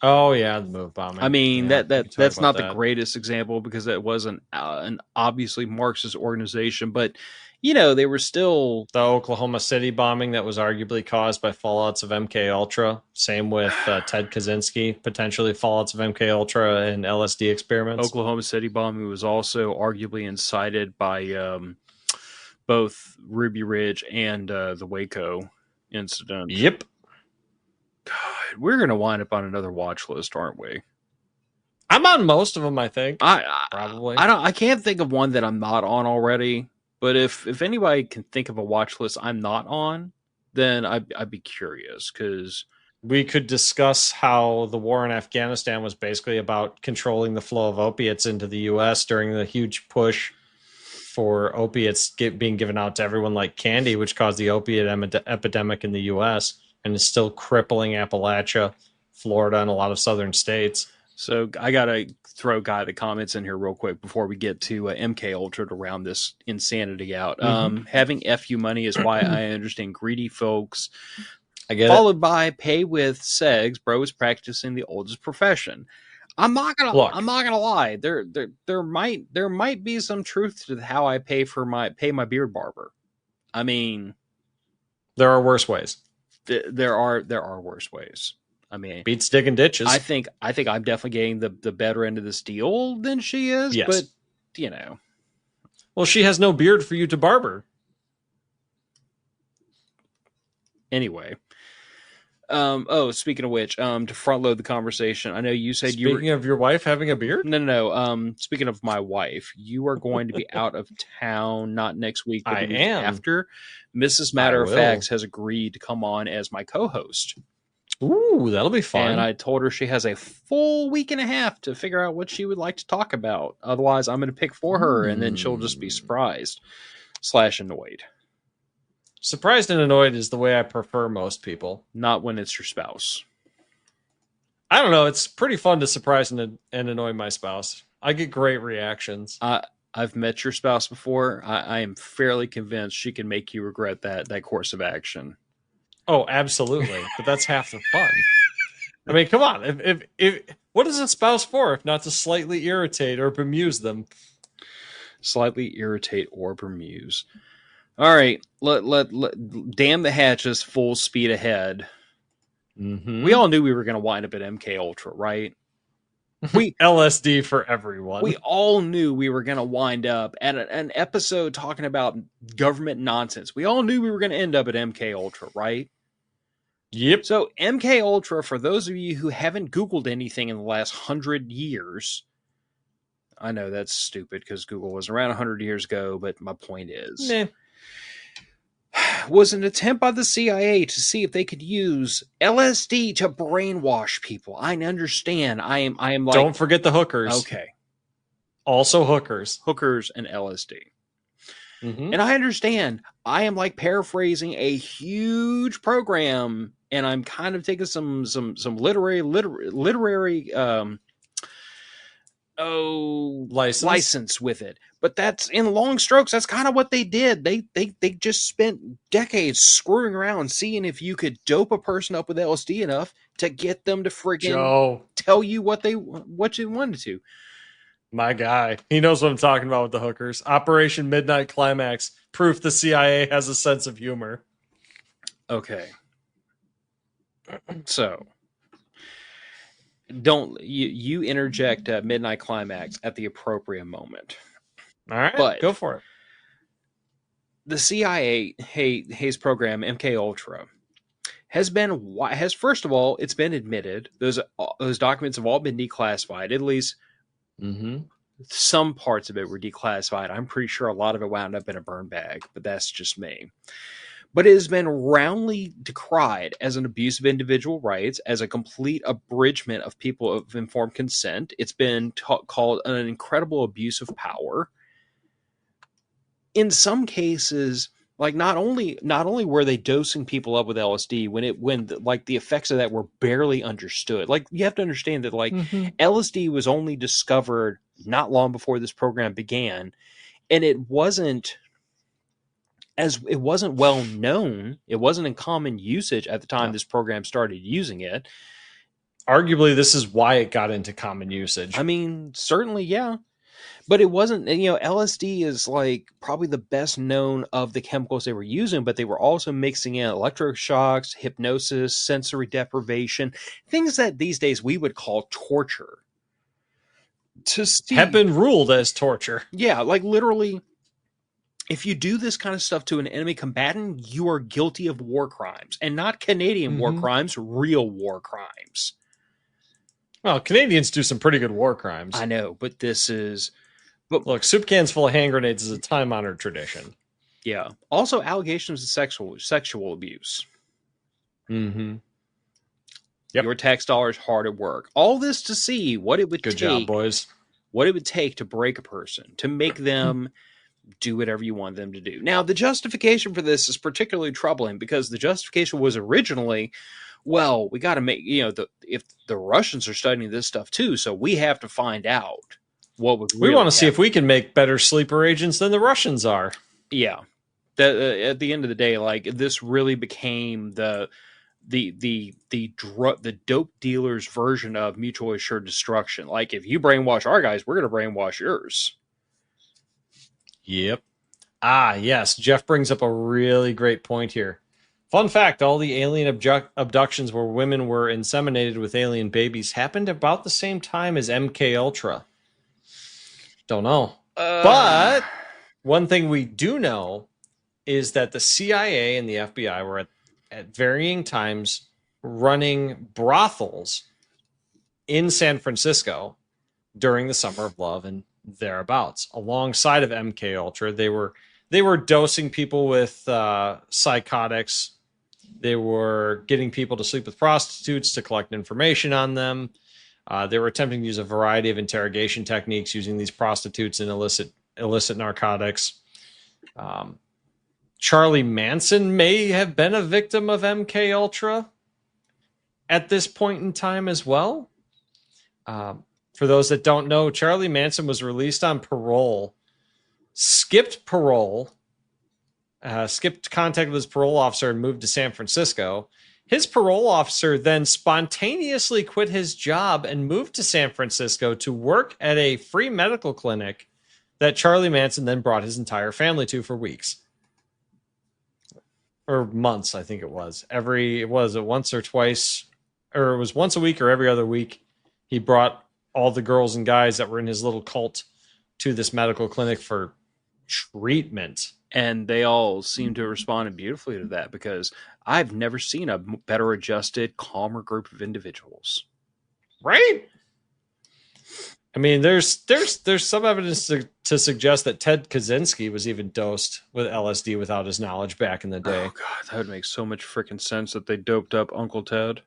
Oh yeah, the Move bombing. I mean, that's not the greatest example because it wasn't an obviously Marxist organization, but they were still the Oklahoma City bombing that was arguably caused by fallouts of MK Ultra. Same with Ted Kaczynski, potentially fallouts of MK Ultra and LSD experiments. Oklahoma City bombing was also arguably incited by both Ruby Ridge and the Waco incident. Yep. God, we're going to wind up on another watch list, aren't we? I'm on most of them, I think. Probably. I can't think of one that I'm not on already. But if anybody can think of a watch list I'm not on, then I'd be curious because we could discuss how the war in Afghanistan was basically about controlling the flow of opiates into the U.S. during the huge push for opiates being given out to everyone like candy, which caused the opiate epidemic in the U.S. and is still crippling Appalachia, Florida, and a lot of southern states. So I got to throw Guy the comments in here real quick before we get to MK Ultra to round this insanity out. Having FU money is why I understand greedy folks I get followed by pay with segs. Bro is practicing the oldest profession. I'm not gonna lie. There might be some truth to how I pay my beard barber. I mean, there are worse ways. There are worse ways. I mean, beats digging ditches. I think I'm definitely getting the better end of this deal than she is. Yes. But you know, well, she has no beard for you to barber. Anyway. Speaking of which, to front load the conversation, I know you said Speaking of your wife having a beard? No. Speaking of my wife, you are going to be out of town, not next week, but the week after. Mrs. Matter of Facts has agreed to come on as my co-host. Ooh, that'll be fun. And I told her she has a full week and a half to figure out what she would like to talk about. Otherwise, I'm going to pick for her, and then she'll just be surprised / annoyed. Surprised and annoyed is the way I prefer most people. Not when it's your spouse. I don't know. It's pretty fun to surprise and annoy my spouse. I get great reactions. I've met your spouse before. I am fairly convinced she can make you regret that course of action. Oh, absolutely. But that's half the fun. I mean, come on. If what is a spouse for if not to slightly irritate or bemuse them? Slightly irritate or bemuse. All right, let damn the hatches, full speed ahead. Mm-hmm. We all knew we were going to wind up at MK Ultra, right? We LSD for everyone. We all knew we were going to wind up at an episode talking about government nonsense. We all knew we were going to end up at MK Ultra, right? Yep. So MK Ultra, for those of you who haven't Googled anything in the last 100 years, I know that's stupid because Google was around 100 years ago, but my point is... was an attempt by the CIA to see if they could use LSD to brainwash people. I understand. I am like, don't forget the hookers. Okay. Also hookers and LSD. Mm-hmm. And I understand. I am like paraphrasing a huge program, and I'm kind of taking some literary license with it. But that's in long strokes. That's kind of what they did. They just spent decades screwing around, seeing if you could dope a person up with LSD enough to get them to friggin' tell you what you wanted to. My guy, he knows what I'm talking about with the hookers. Operation Midnight Climax, proof the CIA has a sense of humor. Okay, so. Don't you interject Midnight Climax at the appropriate moment. All right, but go for it. The CIA Hayes program MK Ultra has first of all, it's been admitted those documents have all been declassified. At least some parts of it were declassified. I'm pretty sure a lot of it wound up in a burn bag, but that's just me. But it has been roundly decried as an abuse of individual rights, as a complete abridgment of people of informed consent. It's been called an incredible abuse of power. In some cases, like not only were they dosing people up with LSD when the effects of that were barely understood. Like, you have to understand that LSD was only discovered not long before this program began, and it wasn't well known. It wasn't in common usage at the time this program started using it. Arguably, this is why it got into common usage. I mean, certainly, yeah. But it wasn't, LSD is like probably the best known of the chemicals they were using, but they were also mixing in electroshocks, hypnosis, sensory deprivation, things that these days we would call torture. Have been ruled as torture. Yeah, like literally, if you do this kind of stuff to an enemy combatant, you are guilty of war crimes, and not Canadian war crimes, real war crimes. Well, Canadians do some pretty good war crimes. I know, but this is... But look, soup cans full of hand grenades is a time-honored tradition. Yeah. Also, allegations of sexual abuse. Mm-hmm. Yep. Your tax dollars hard at work. All this to see what it would take. Good job, boys. What it would take to break a person, to make them do whatever you want them to do. Now, the justification for this is particularly troubling because the justification was originally, well, we got to make, if the Russians are studying this stuff too, so we have to find out what would really we want to see if we can make better sleeper agents than the Russians are. Yeah. At the end of the day, like, this really became the the dope dealers version of mutually assured destruction. Like, if you brainwash our guys, we're going to brainwash yours. Yep. Ah, yes. Jeff brings up a really great point here. Fun fact, all the alien abductions where women were inseminated with alien babies happened about the same time as MK Ultra. Don't know. But one thing we do know is that the CIA and the FBI were at varying times running brothels in San Francisco during the Summer of Love and thereabouts. Alongside of MK Ultra, they were dosing people with psychotics. They were getting people to sleep with prostitutes to collect information on them. They were attempting to use a variety of interrogation techniques using these prostitutes and illicit narcotics. Charlie Manson may have been a victim of MK Ultra at this point in time as well. For those that don't know, Charlie Manson was released on parole, skipped parole, skipped contact with his parole officer and moved to San Francisco. His parole officer then spontaneously quit his job and moved to San Francisco to work at a free medical clinic that Charlie Manson then brought his entire family to for weeks. Or months, I think it was. Once or twice, or it was once a week or every other week. He brought all the girls and guys that were in his little cult to this medical clinic for treatment. And they all seem to have responded beautifully to that, because I've never seen a better adjusted, calmer group of individuals. Right? I mean, there's some evidence to suggest that Ted Kaczynski was even dosed with LSD without his knowledge back in the day. Oh, God, that would make so much freaking sense that they doped up Uncle Ted.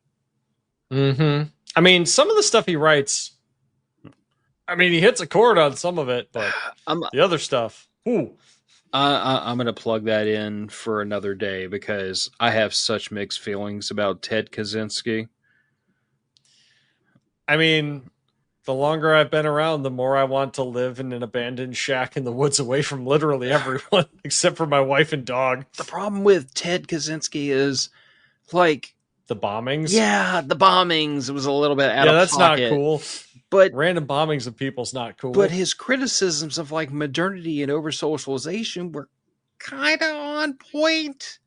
Mm-hmm. I mean, some of the stuff he writes, I mean, he hits a chord on some of it, but the other stuff, ooh. I'm going to plug that in for another day, because I have such mixed feelings about Ted Kaczynski. I mean, the longer I've been around, the more I want to live in an abandoned shack in the woods away from literally everyone except for my wife and dog. The problem with Ted Kaczynski is, like, the bombings. Yeah, the bombings. It was a little bit out of that's pocket. Not cool. But random bombings of people's not cool. But his criticisms of, like, modernity and over socialization were kind of on point.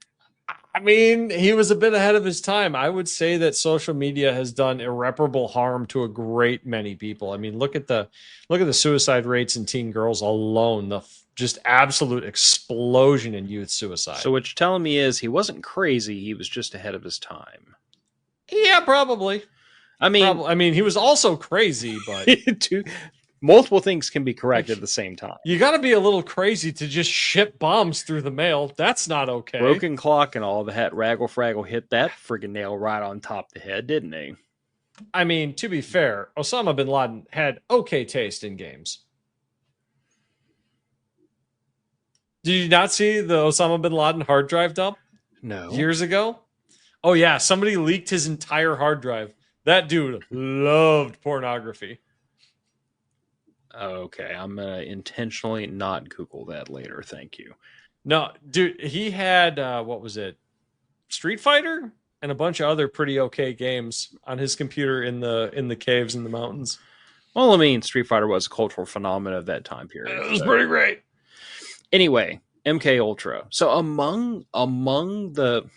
I mean, he was a bit ahead of his time. I would say that social media has done irreparable harm to a great many people. I mean, look at the suicide rates in teen girls alone. The just absolute explosion in youth suicide. So what you're telling me is he wasn't crazy. He was just ahead of his time. Yeah, probably. I mean, he was also crazy, but multiple things can be correct at the same time. You got to be a little crazy to just ship bombs through the mail. That's not okay. Broken clock and all that. Raggle Fraggle hit that friggin' nail right on top of the head, didn't he? I mean, to be fair, Osama bin Laden had okay taste in games. Did you not see the Osama bin Laden hard drive dump? No. Years ago? Oh, yeah. Somebody leaked his entire hard drive. That dude loved pornography. Okay, I'm going to intentionally not Google that later. Thank you. No, dude, he had, what was it? Street Fighter and a bunch of other pretty okay games on his computer in the caves in the mountains. Well, I mean, Street Fighter was a cultural phenomenon of that time period. It was pretty great. Anyway, MK Ultra. So among the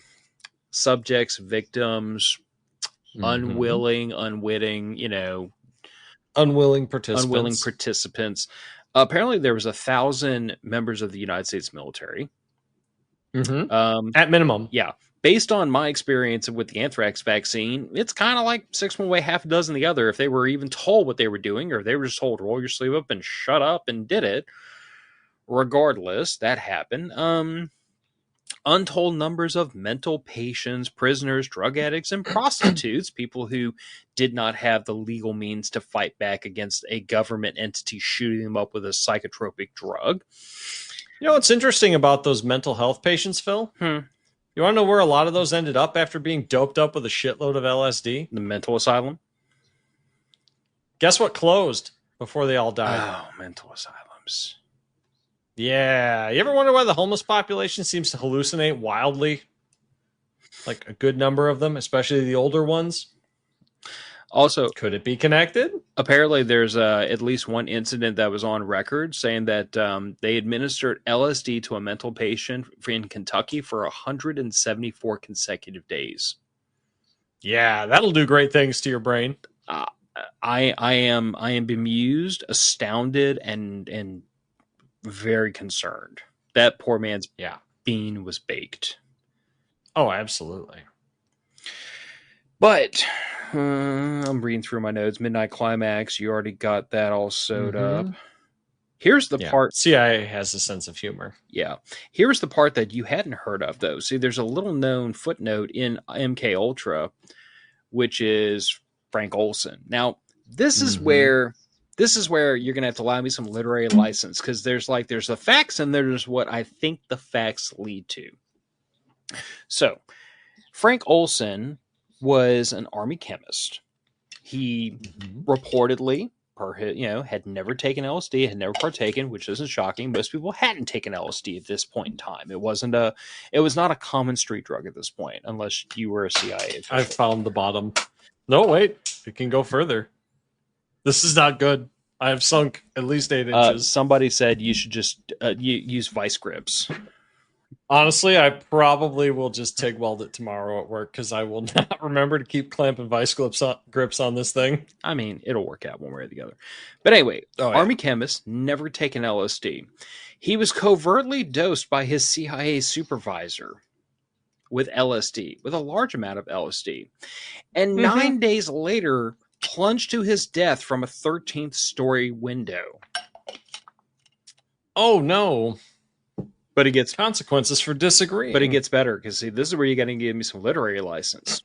subjects, victims, unwilling, unwitting, unwilling participants. Apparently, there was 1,000 members of the United States military. At minimum. Yeah. Based on my experience with the anthrax vaccine, it's kind of like 6 one way, half a dozen the other. If they were even told what they were doing, or if they were just told, roll your sleeve up and shut up and did it. Regardless, that happened. Untold numbers of mental patients, prisoners, drug addicts, and prostitutes, people who did not have the legal means to fight back against a government entity shooting them up with a psychotropic drug. You know what's interesting about those mental health patients, Phil? You want to know where a lot of those ended up after being doped up with a shitload of LSD? The mental asylum. Guess what closed before they all died? Oh, mental asylums. Yeah. You ever wonder why the homeless population seems to hallucinate wildly? Like a good number of them, especially the older ones. Also, could it be connected? Apparently, there's at least one incident that was on record saying that they administered LSD to a mental patient in Kentucky for 174 consecutive days. Yeah, that'll do great things to your brain. I am bemused, astounded, and very concerned. That poor man's bean was baked. Oh, absolutely. But I'm reading through my notes. Midnight Climax, you already got that all sewed up. Here's the part. CIA has a sense of humor. Yeah. Here's the part that you hadn't heard of, though. See, there's a little known footnote in MK Ultra, which is Frank Olson. Now, this is where you're gonna have to allow me some literary license, because there's the facts and there's what I think the facts lead to. So, Frank Olson was an Army chemist. He reportedly, had never taken LSD, had never partaken, which isn't shocking. Most people hadn't taken LSD at this point in time. It was not a common street drug at this point, unless you were a CIA official. I found the bottom. No, wait, it can go further. This is not good. I have sunk at least 8 inches. Somebody said you should just use vice grips. Honestly, I probably will just TIG weld it tomorrow at work, because I will not remember to keep clamping vice grips on this thing. I mean, it'll work out one way or the other. But anyway, Army chemist, never taken LSD. He was covertly dosed by his CIA supervisor with LSD, with a large amount of LSD. And 9 days later, plunged to his death from a 13th story window. Oh, no. But it gets consequences for disagreeing. But it gets better, because see, this is where you got to give me some literary license.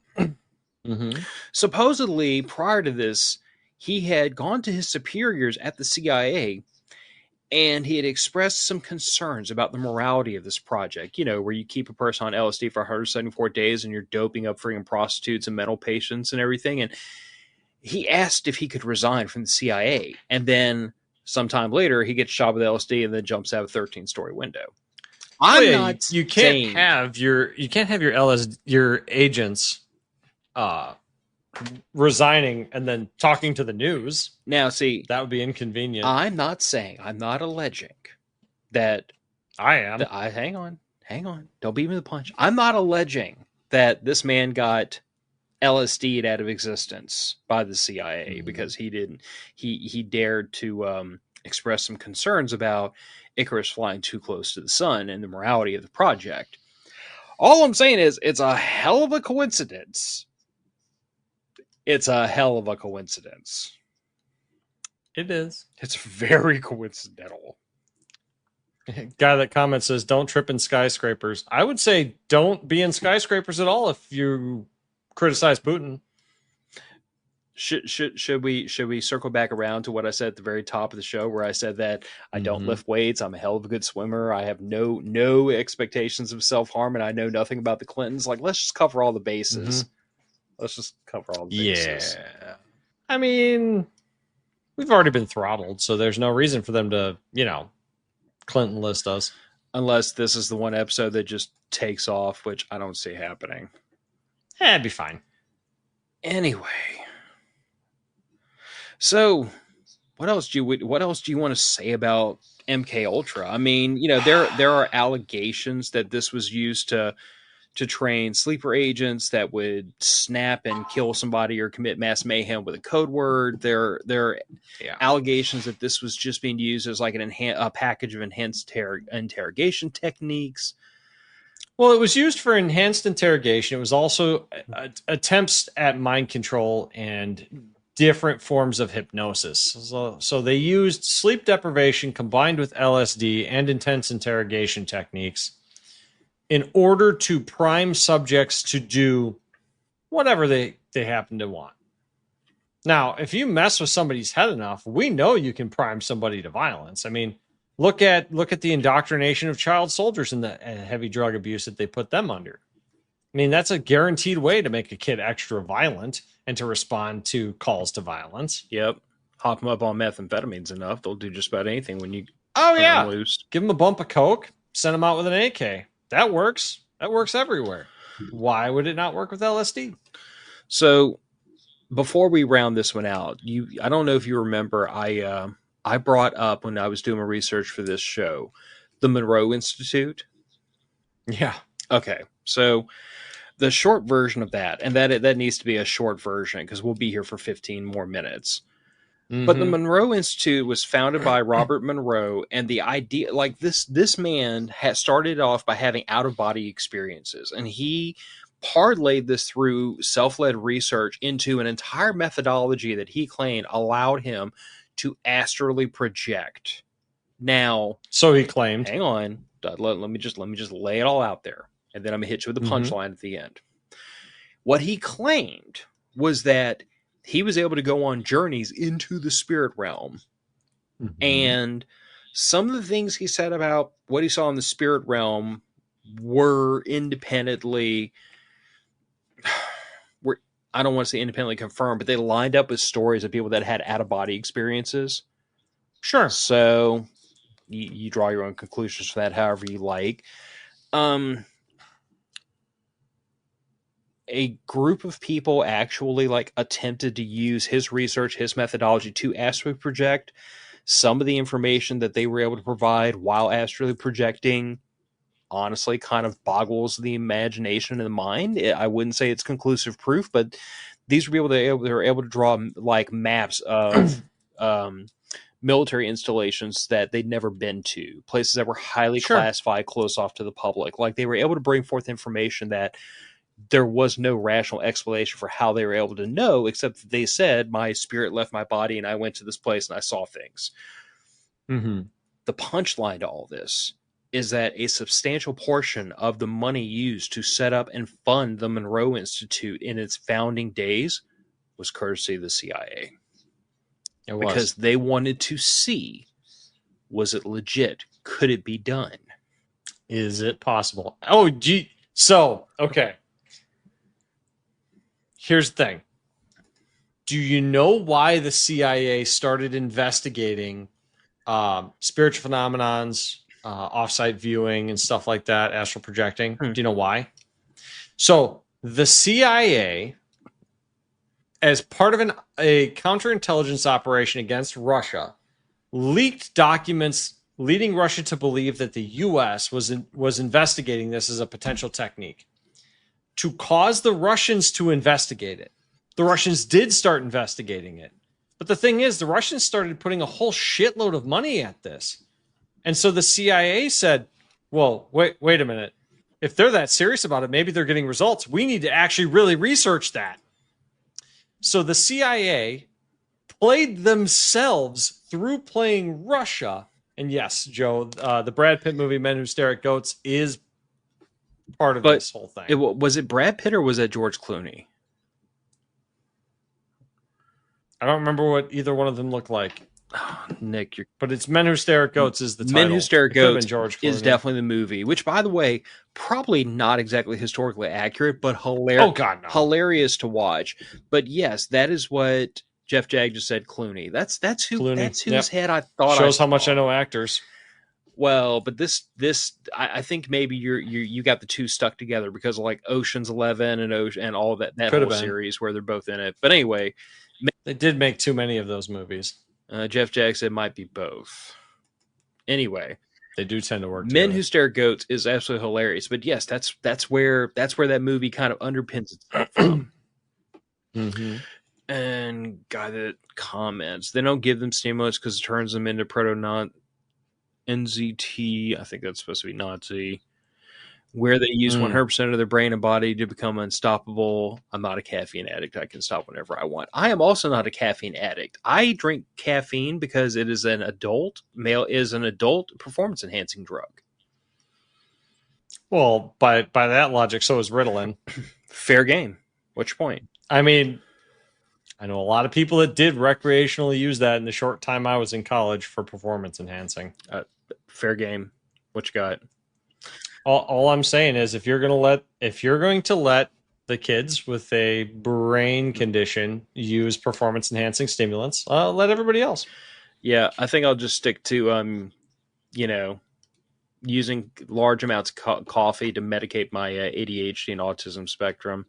Supposedly, prior to this, he had gone to his superiors at the CIA, and he had expressed some concerns about the morality of this project. You know, where you keep a person on LSD for 174 days and you're doping up freaking prostitutes and mental patients and everything. And he asked if he could resign from the CIA. And then sometime later, he gets shot with LSD and then jumps out of a 13-story window. You can't have your agents resigning and then talking to the news. Now, see, that would be inconvenient. I'm not alleging that I am. Hang on. Don't beat me to the punch. I'm not alleging that this man got LSD'd out of existence by the CIA because he didn't. He dared to express some concerns about Icarus flying too close to the sun and the morality of the project. All I'm saying is it's a hell of a coincidence. It's a hell of a coincidence. It is. It's very coincidental. Guy that comments says, don't trip in skyscrapers. I would say don't be in skyscrapers at all if you criticize Putin. Should we circle back around to what I said at the very top of the show, where I said that I don't lift weights, I'm a hell of a good swimmer, I have no expectations of self-harm, and I know nothing about the Clintons? Like, let's just cover all the bases. Let's just cover all the bases. Yeah. I mean, we've already been throttled, so there's no reason for them to, Clinton list us. Unless this is the one episode that just takes off, which I don't see happening. It'd be fine. Anyway. So, what else do you want to say about MK Ultra? I mean, there are allegations that this was used to train sleeper agents that would snap and kill somebody or commit mass mayhem with a code word. There are allegations that this was just being used as like a package of enhanced interrogation techniques. Well, it was used for enhanced interrogation. It was also attempts at mind control and different forms of hypnosis. So they used sleep deprivation combined with LSD and intense interrogation techniques in order to prime subjects to do whatever they happen to want. Now, if you mess with somebody's head enough, we know you can prime somebody to violence. I mean, look at the indoctrination of child soldiers and the heavy drug abuse that they put them under. I mean, that's a guaranteed way to make a kid extra violent and to respond to calls to violence. Yep. Hop them up on methamphetamines enough, they'll do just about anything when you loose. Give them a bump of coke, send them out with an AK. That works. That works everywhere. Why would it not work with LSD? So before we round this one out, I don't know if you remember, I brought up when I was doing my research for this show, the Monroe Institute. Yeah. Okay. So the short version of that, and that needs to be a short version because we'll be here for 15 more minutes. But the Monroe Institute was founded by Robert Monroe, and the idea, like this man had started off by having out-of-body experiences, and he parlayed this through self-led research into an entire methodology that he claimed allowed him to astrally project. Now, so he claimed. Hang on, let me just lay it all out there, and then I'm gonna hit you with the punchline at the end. What he claimed was that he was able to go on journeys into the spirit realm. And some of the things he said about what he saw in the spirit realm were independently, I don't want to say independently confirmed, but they lined up with stories of people that had out-of-body experiences. Sure. So you draw your own conclusions for that however you like. A group of people actually attempted to use his research, his methodology to astrally project. Some of the information that they were able to provide while astrally projecting honestly kind of boggles the imagination and the mind. I wouldn't say it's conclusive proof, but these were people that were able to draw maps of military installations that they'd never been to, places that were highly classified, close off to the public. Like they were able to bring forth information that there was no rational explanation for how they were able to know, except that they said, my spirit left my body and I went to this place and I saw things. The punchline to all this is that a substantial portion of the money used to set up and fund the Monroe Institute in its founding days was courtesy of the CIA. Because they wanted to see, was it legit? Could it be done? Is it possible? Oh, gee. So, okay. Here's the thing. Do you know why the CIA started investigating spiritual phenomenons, offsite viewing, and stuff like that, astral projecting? Do you know why? So the CIA, as part of a counterintelligence operation against Russia, leaked documents leading Russia to believe that the U.S. was investigating this as a potential technique to cause the Russians to investigate it. The Russians did start investigating it. But the thing is, the Russians started putting a whole shitload of money at this. And so the CIA said, well, wait a minute. If they're that serious about it, maybe they're getting results. We need to actually really research that. So the CIA played themselves through playing Russia. And yes, Joe, the Brad Pitt movie Men Who Stare at Goats is part of this whole thing. Was it Brad Pitt or was it George Clooney? I don't remember what either one of them looked like. Nick, but it's Men Who Stare at Goats is the title. Men Who Stare at Goats is definitely the movie, which, by the way, probably not exactly historically accurate, but hilarious. Oh God, no. Hilarious to watch. But yes, that is what Jeff Jag just said. Clooney. That's whose head I thought. Shows how much I know actors. Well, but this I think maybe you got the two stuck together because of like Ocean's 11 and all that whole series where they're both in it. But anyway, they did make too many of those movies. Jeff Jackson might be both. Anyway, they do tend to work. Men Who Stare at Goats is absolutely hilarious. But yes, that's where that movie kind of underpins itself from. And guy that comments, they don't give them stimulants because it turns them into NZT. I think that's supposed to be Nazi. Where they use 100% of their brain and body to become unstoppable. I'm not a caffeine addict. I can stop whenever I want. I am also not a caffeine addict. I drink caffeine because it is an adult performance enhancing drug. Well, by that logic, so is Ritalin. Fair game. What's your point? I mean, I know a lot of people that did recreationally use that in the short time I was in college for performance enhancing. Fair game. What you got? All I'm saying is if you're going to let the kids with a brain condition use performance enhancing stimulants, let everybody else. Yeah, I think I'll just stick to using large amounts of coffee to medicate my ADHD and autism spectrum.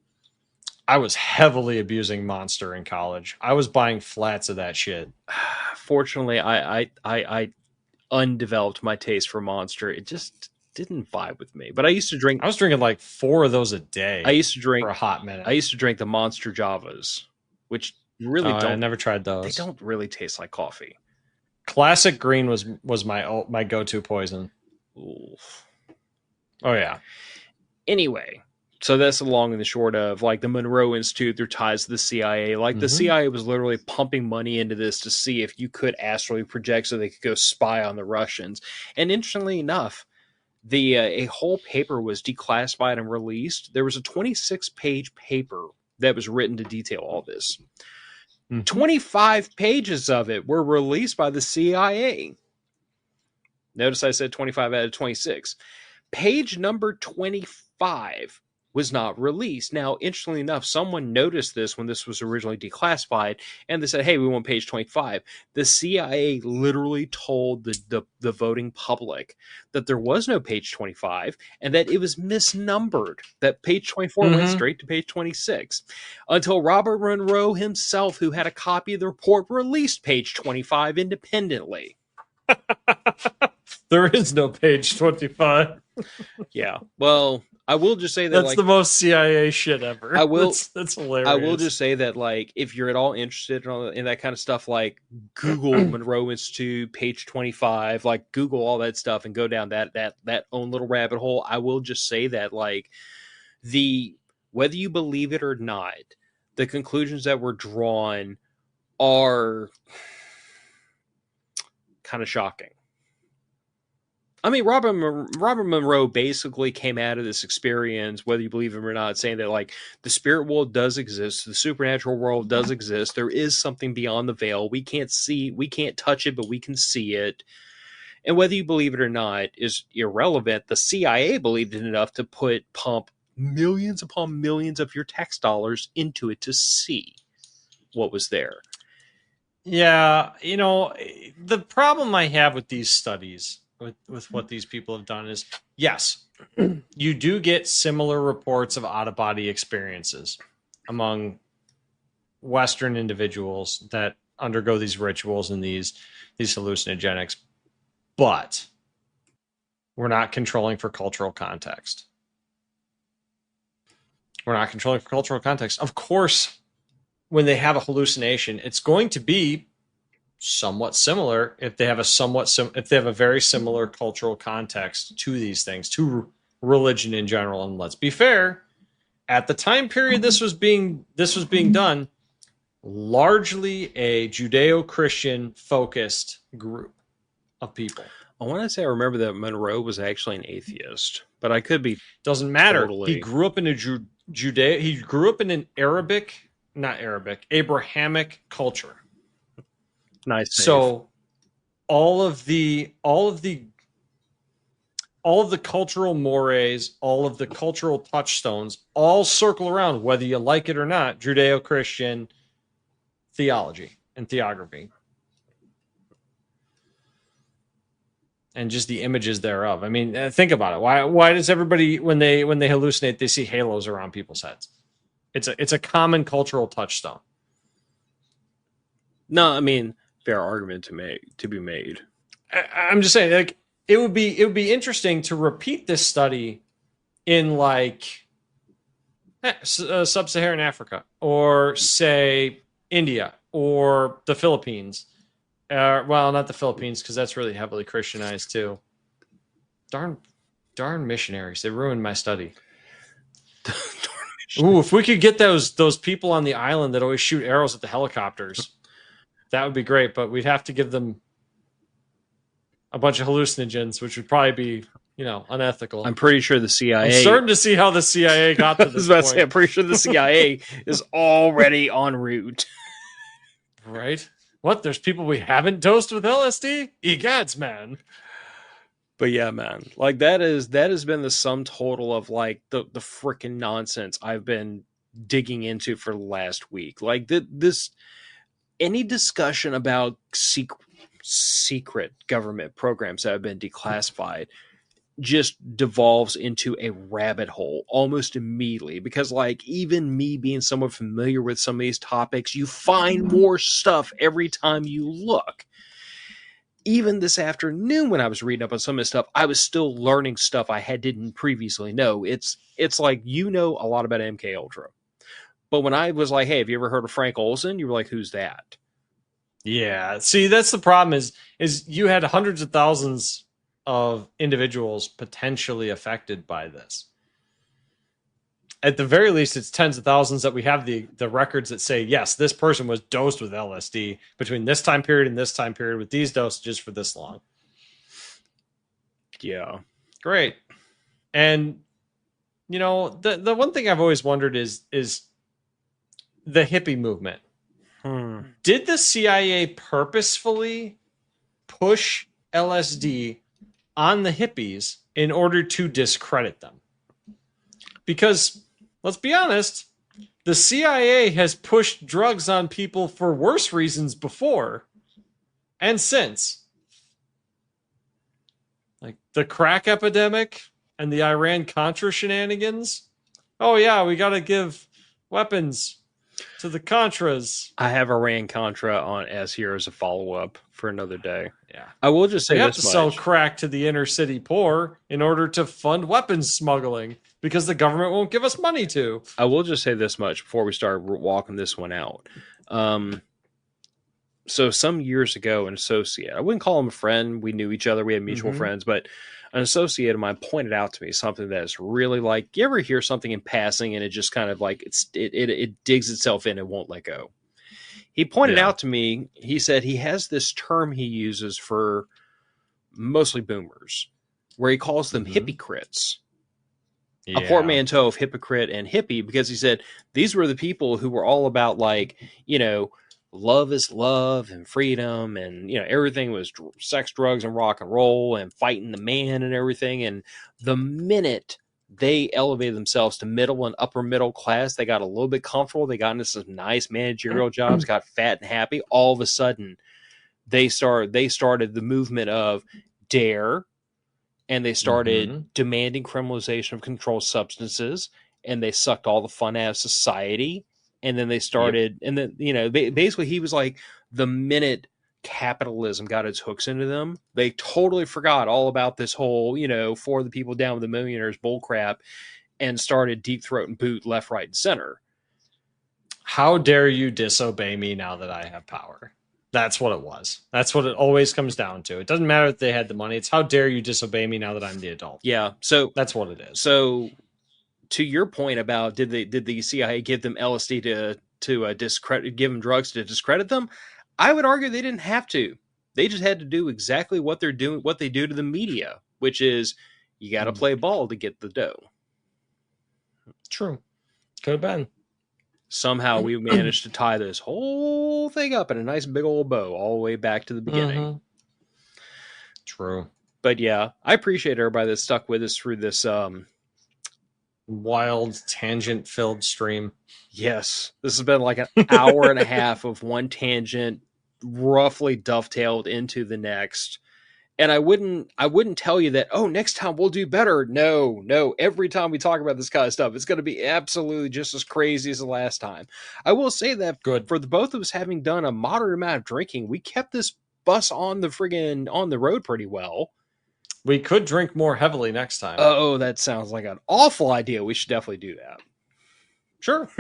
I was heavily abusing Monster in college. I was buying flats of that shit. Fortunately, I undeveloped my taste for Monster. It just didn't vibe with me. But I used to drink. I was drinking like 4 of those a day. I used to drink for a hot minute. I used to drink the Monster Javas, which really I never tried those. They don't really taste like coffee. Classic green was my go-to poison. Oof. Oh yeah. Anyway, so that's the long and the short of like the Monroe Institute, their ties to the CIA. Like the CIA was literally pumping money into this to see if you could astrally project so they could go spy on the Russians. And interestingly enough, a whole paper was declassified and released. There was a 26-page paper that was written to detail all this. 25 pages of it were released by the CIA. Notice I said 25 out of 26. Page number 25 was not released. Now, interestingly enough, someone noticed this when this was originally declassified, and they said, hey, we want page 25. The CIA literally told the voting public that there was no page 25 and that it was misnumbered, that page 24 went straight to page 26, until Robert Monroe himself, who had a copy of the report, released page 25 independently. There is no page 25. Yeah, well, I will just say that that's the most CIA shit ever. I will. That's hilarious. I will just say that, like, if you're at all interested in that kind of stuff, like Google Monroe Institute, page 25, like Google all that stuff and go down that own little rabbit hole. I will just say that, like, whether you believe it or not, the conclusions that were drawn are kind of shocking. I mean, Robert Monroe basically came out of this experience, whether you believe him or not, saying that, like, the spirit world does exist, the supernatural world does exist, there is something beyond the veil. We can't touch it, but we can see it. And whether you believe it or not is irrelevant. The CIA believed it enough to pump millions upon millions of your tax dollars into it to see what was there. Yeah, the problem I have with these studies, with what these people have done is, yes, you do get similar reports of out-of-body experiences among Western individuals that undergo these rituals and these hallucinogenics, but we're not controlling for cultural context. We're not controlling for cultural context. Of course, when they have a hallucination, it's going to be somewhat similar if they have a very similar cultural context to these things, to religion in general. And let's be fair, at the time period this was being done, largely a Judeo-Christian focused group of people. I want to say I remember that Monroe was actually an atheist, but I could be. Doesn't matter. Totally. He grew up in he grew up in an Abrahamic culture. Nice. So all of the cultural mores, all of the cultural touchstones, all circle around, whether you like it or not, Judeo-Christian theology and theography, and just the images thereof. I mean, think about it. Why does everybody, when they hallucinate, they see halos around people's heads? It's a common cultural touchstone. No, I mean, fair argument to be made. I'm just saying, like, it would be interesting to repeat this study in, like, sub-Saharan Africa, or say India, or the Philippines. Well, not the Philippines, because that's really heavily Christianized too. Darn missionaries! They ruined my study. Ooh, if we could get those people on the island that always shoot arrows at the helicopters, that would be great. But we'd have to give them a bunch of hallucinogens, which would probably be, unethical. I'm pretty sure the CIA. I'm starting to see how the CIA got to this point. Say, I'm pretty sure the CIA is already en route. Right? What? There's people we haven't dosed with LSD? Egads, man. But yeah, man, like that has been the sum total of, like, the freaking nonsense I've been digging into for the last week. Like any discussion about secret government programs that have been declassified just devolves into a rabbit hole almost immediately, because like even me being somewhat familiar with some of these topics, you find more stuff every time you look. Even this afternoon when I was reading up on some of this stuff, I was still learning stuff I didn't previously know. It's like, you know, a lot about MK Ultra, but when I was like, hey, have you ever heard of Frank Olson? You were like, who's that? Yeah. See, that's the problem is you had hundreds of thousands of individuals potentially affected by this. At the very least, it's tens of thousands that we have the records that say, yes, this person was dosed with LSD between this time period and this time period with these dosages for this long. Yeah. Great. And, you know, the one thing I've always wondered is the hippie movement. Did the CIA purposefully push LSD on the hippies in order to discredit them? Because, let's be honest, the CIA has pushed drugs on people for worse reasons before and since. Like the crack epidemic and the Iran-Contra shenanigans. Oh yeah, we got to give weapons to the Contras. I have Iran-Contra on S here as a follow-up for another day. Yeah. I will just say they have this to much. sell crack to the inner city poor in order to fund weapons smuggling because the government won't give us money to. I will just say this much before we start walking this one out. So some years ago, an associate, I wouldn't call him a friend. We knew each other. We had mutual friends, but an associate of mine pointed out to me something that's really like, you ever hear something in passing and it just kind of like it digs itself in and won't let go. He pointed out to me, he said he has this term he uses for mostly boomers where he calls them hypocrites. A portmanteau of hypocrite and hippie, because he said these were the people who were all about, like, you know, love is love and freedom, and, you know, everything was sex, drugs, and rock and roll and fighting the man and everything. And the minute they elevated themselves to middle and upper middle class, they got a little bit comfortable, they got into some nice managerial jobs, got fat and happy, all of a sudden they started the movement of DARE, and they started demanding criminalization of controlled substances, and they sucked all the fun out of society. And then they started, and then, you know, basically he was like, the minute capitalism got its hooks into them, they totally forgot all about this whole, you know, for the people down with the millionaires bullcrap, and started deep throat and boot left, right, and center. How dare you disobey me now that I have power? That's what it was. That's what it always comes down to. It doesn't matter if they had the money. It's how dare you disobey me now that I'm the adult. Yeah. So that's what it is. So to your point about did the CIA give them LSD to discredit, give them drugs to discredit them? I would argue they didn't have to. They just had to do exactly what they're doing, what they do to the media, which is you got to play ball to get the dough. True. Could have been. Somehow we managed to tie this whole thing up in a nice big old bow all the way back to the beginning. True. But yeah, I appreciate everybody that stuck with us through this wild tangent-filled stream. Yes. This has been like an hour and a half of one tangent, roughly dovetailed into the next. And I wouldn't tell you that, oh, next time we'll do better. No. Every time we talk about this kind of stuff, it's going to be absolutely just as crazy as the last time. I will say that for the both of us having done a moderate amount of drinking, we kept this bus on the road pretty well. We could drink more heavily next time. Oh, that sounds like an awful idea. We should definitely do that. Sure.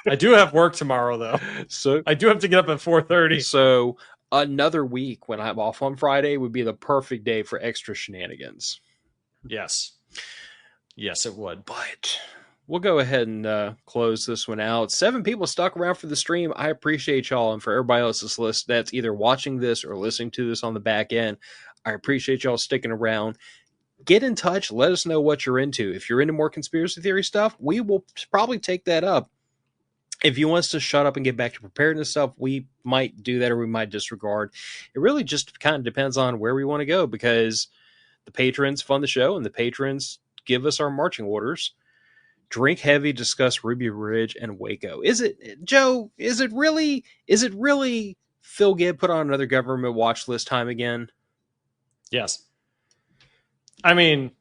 I do have work tomorrow, though. So I do have to get up at 4:30. So another week when I'm off on Friday would be the perfect day for extra shenanigans. Yes. Yes, it would. But we'll go ahead and close this one out. 7 people stuck around for the stream. I appreciate y'all. And for everybody else's list that's either watching this or listening to this on the back end, I appreciate y'all sticking around. Get in touch. Let us know what you're into. If you're into more conspiracy theory stuff, we will probably take that up. If you want us to shut up and get back to preparedness stuff, we might do that or we might disregard. It really just kind of depends on where we want to go, because the patrons fund the show and the patrons give us our marching orders. Drink heavy, discuss Ruby Ridge and Waco. Is it, Joe, is it really Phil Gibb put on another government watch list time again? Yes. I mean,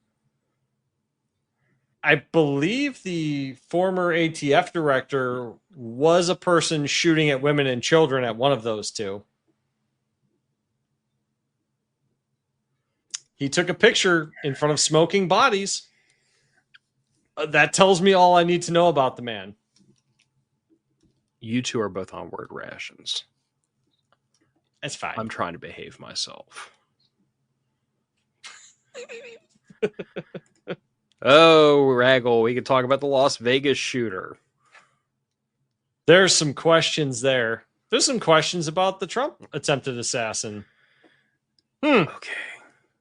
I believe the former ATF director was a person shooting at women and children at one of those two. He took a picture in front of smoking bodies. That tells me all I need to know about the man. You two are both on word rations. That's fine. I'm trying to behave myself. Oh, Raggle, we could talk about the Las Vegas shooter. There's some questions there. There's some questions about the Trump attempted assassin. Okay.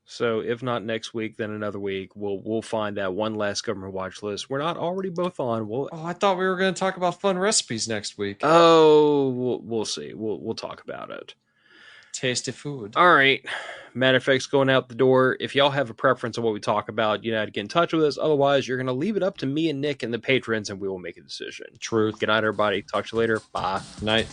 So if not next week, then another week, we'll find that one last government watch list. We're not already both on. I thought we were going to talk about fun recipes next week. Oh, we'll see. We'll talk about it. Tasty food. All right. Matter of fact's going out the door. If y'all have a preference on what we talk about, you know how to get in touch with us. Otherwise, you're going to leave it up to me and Nick and the patrons, and we will make a decision. Truth. Good night, everybody. Talk to you later. Bye. Night.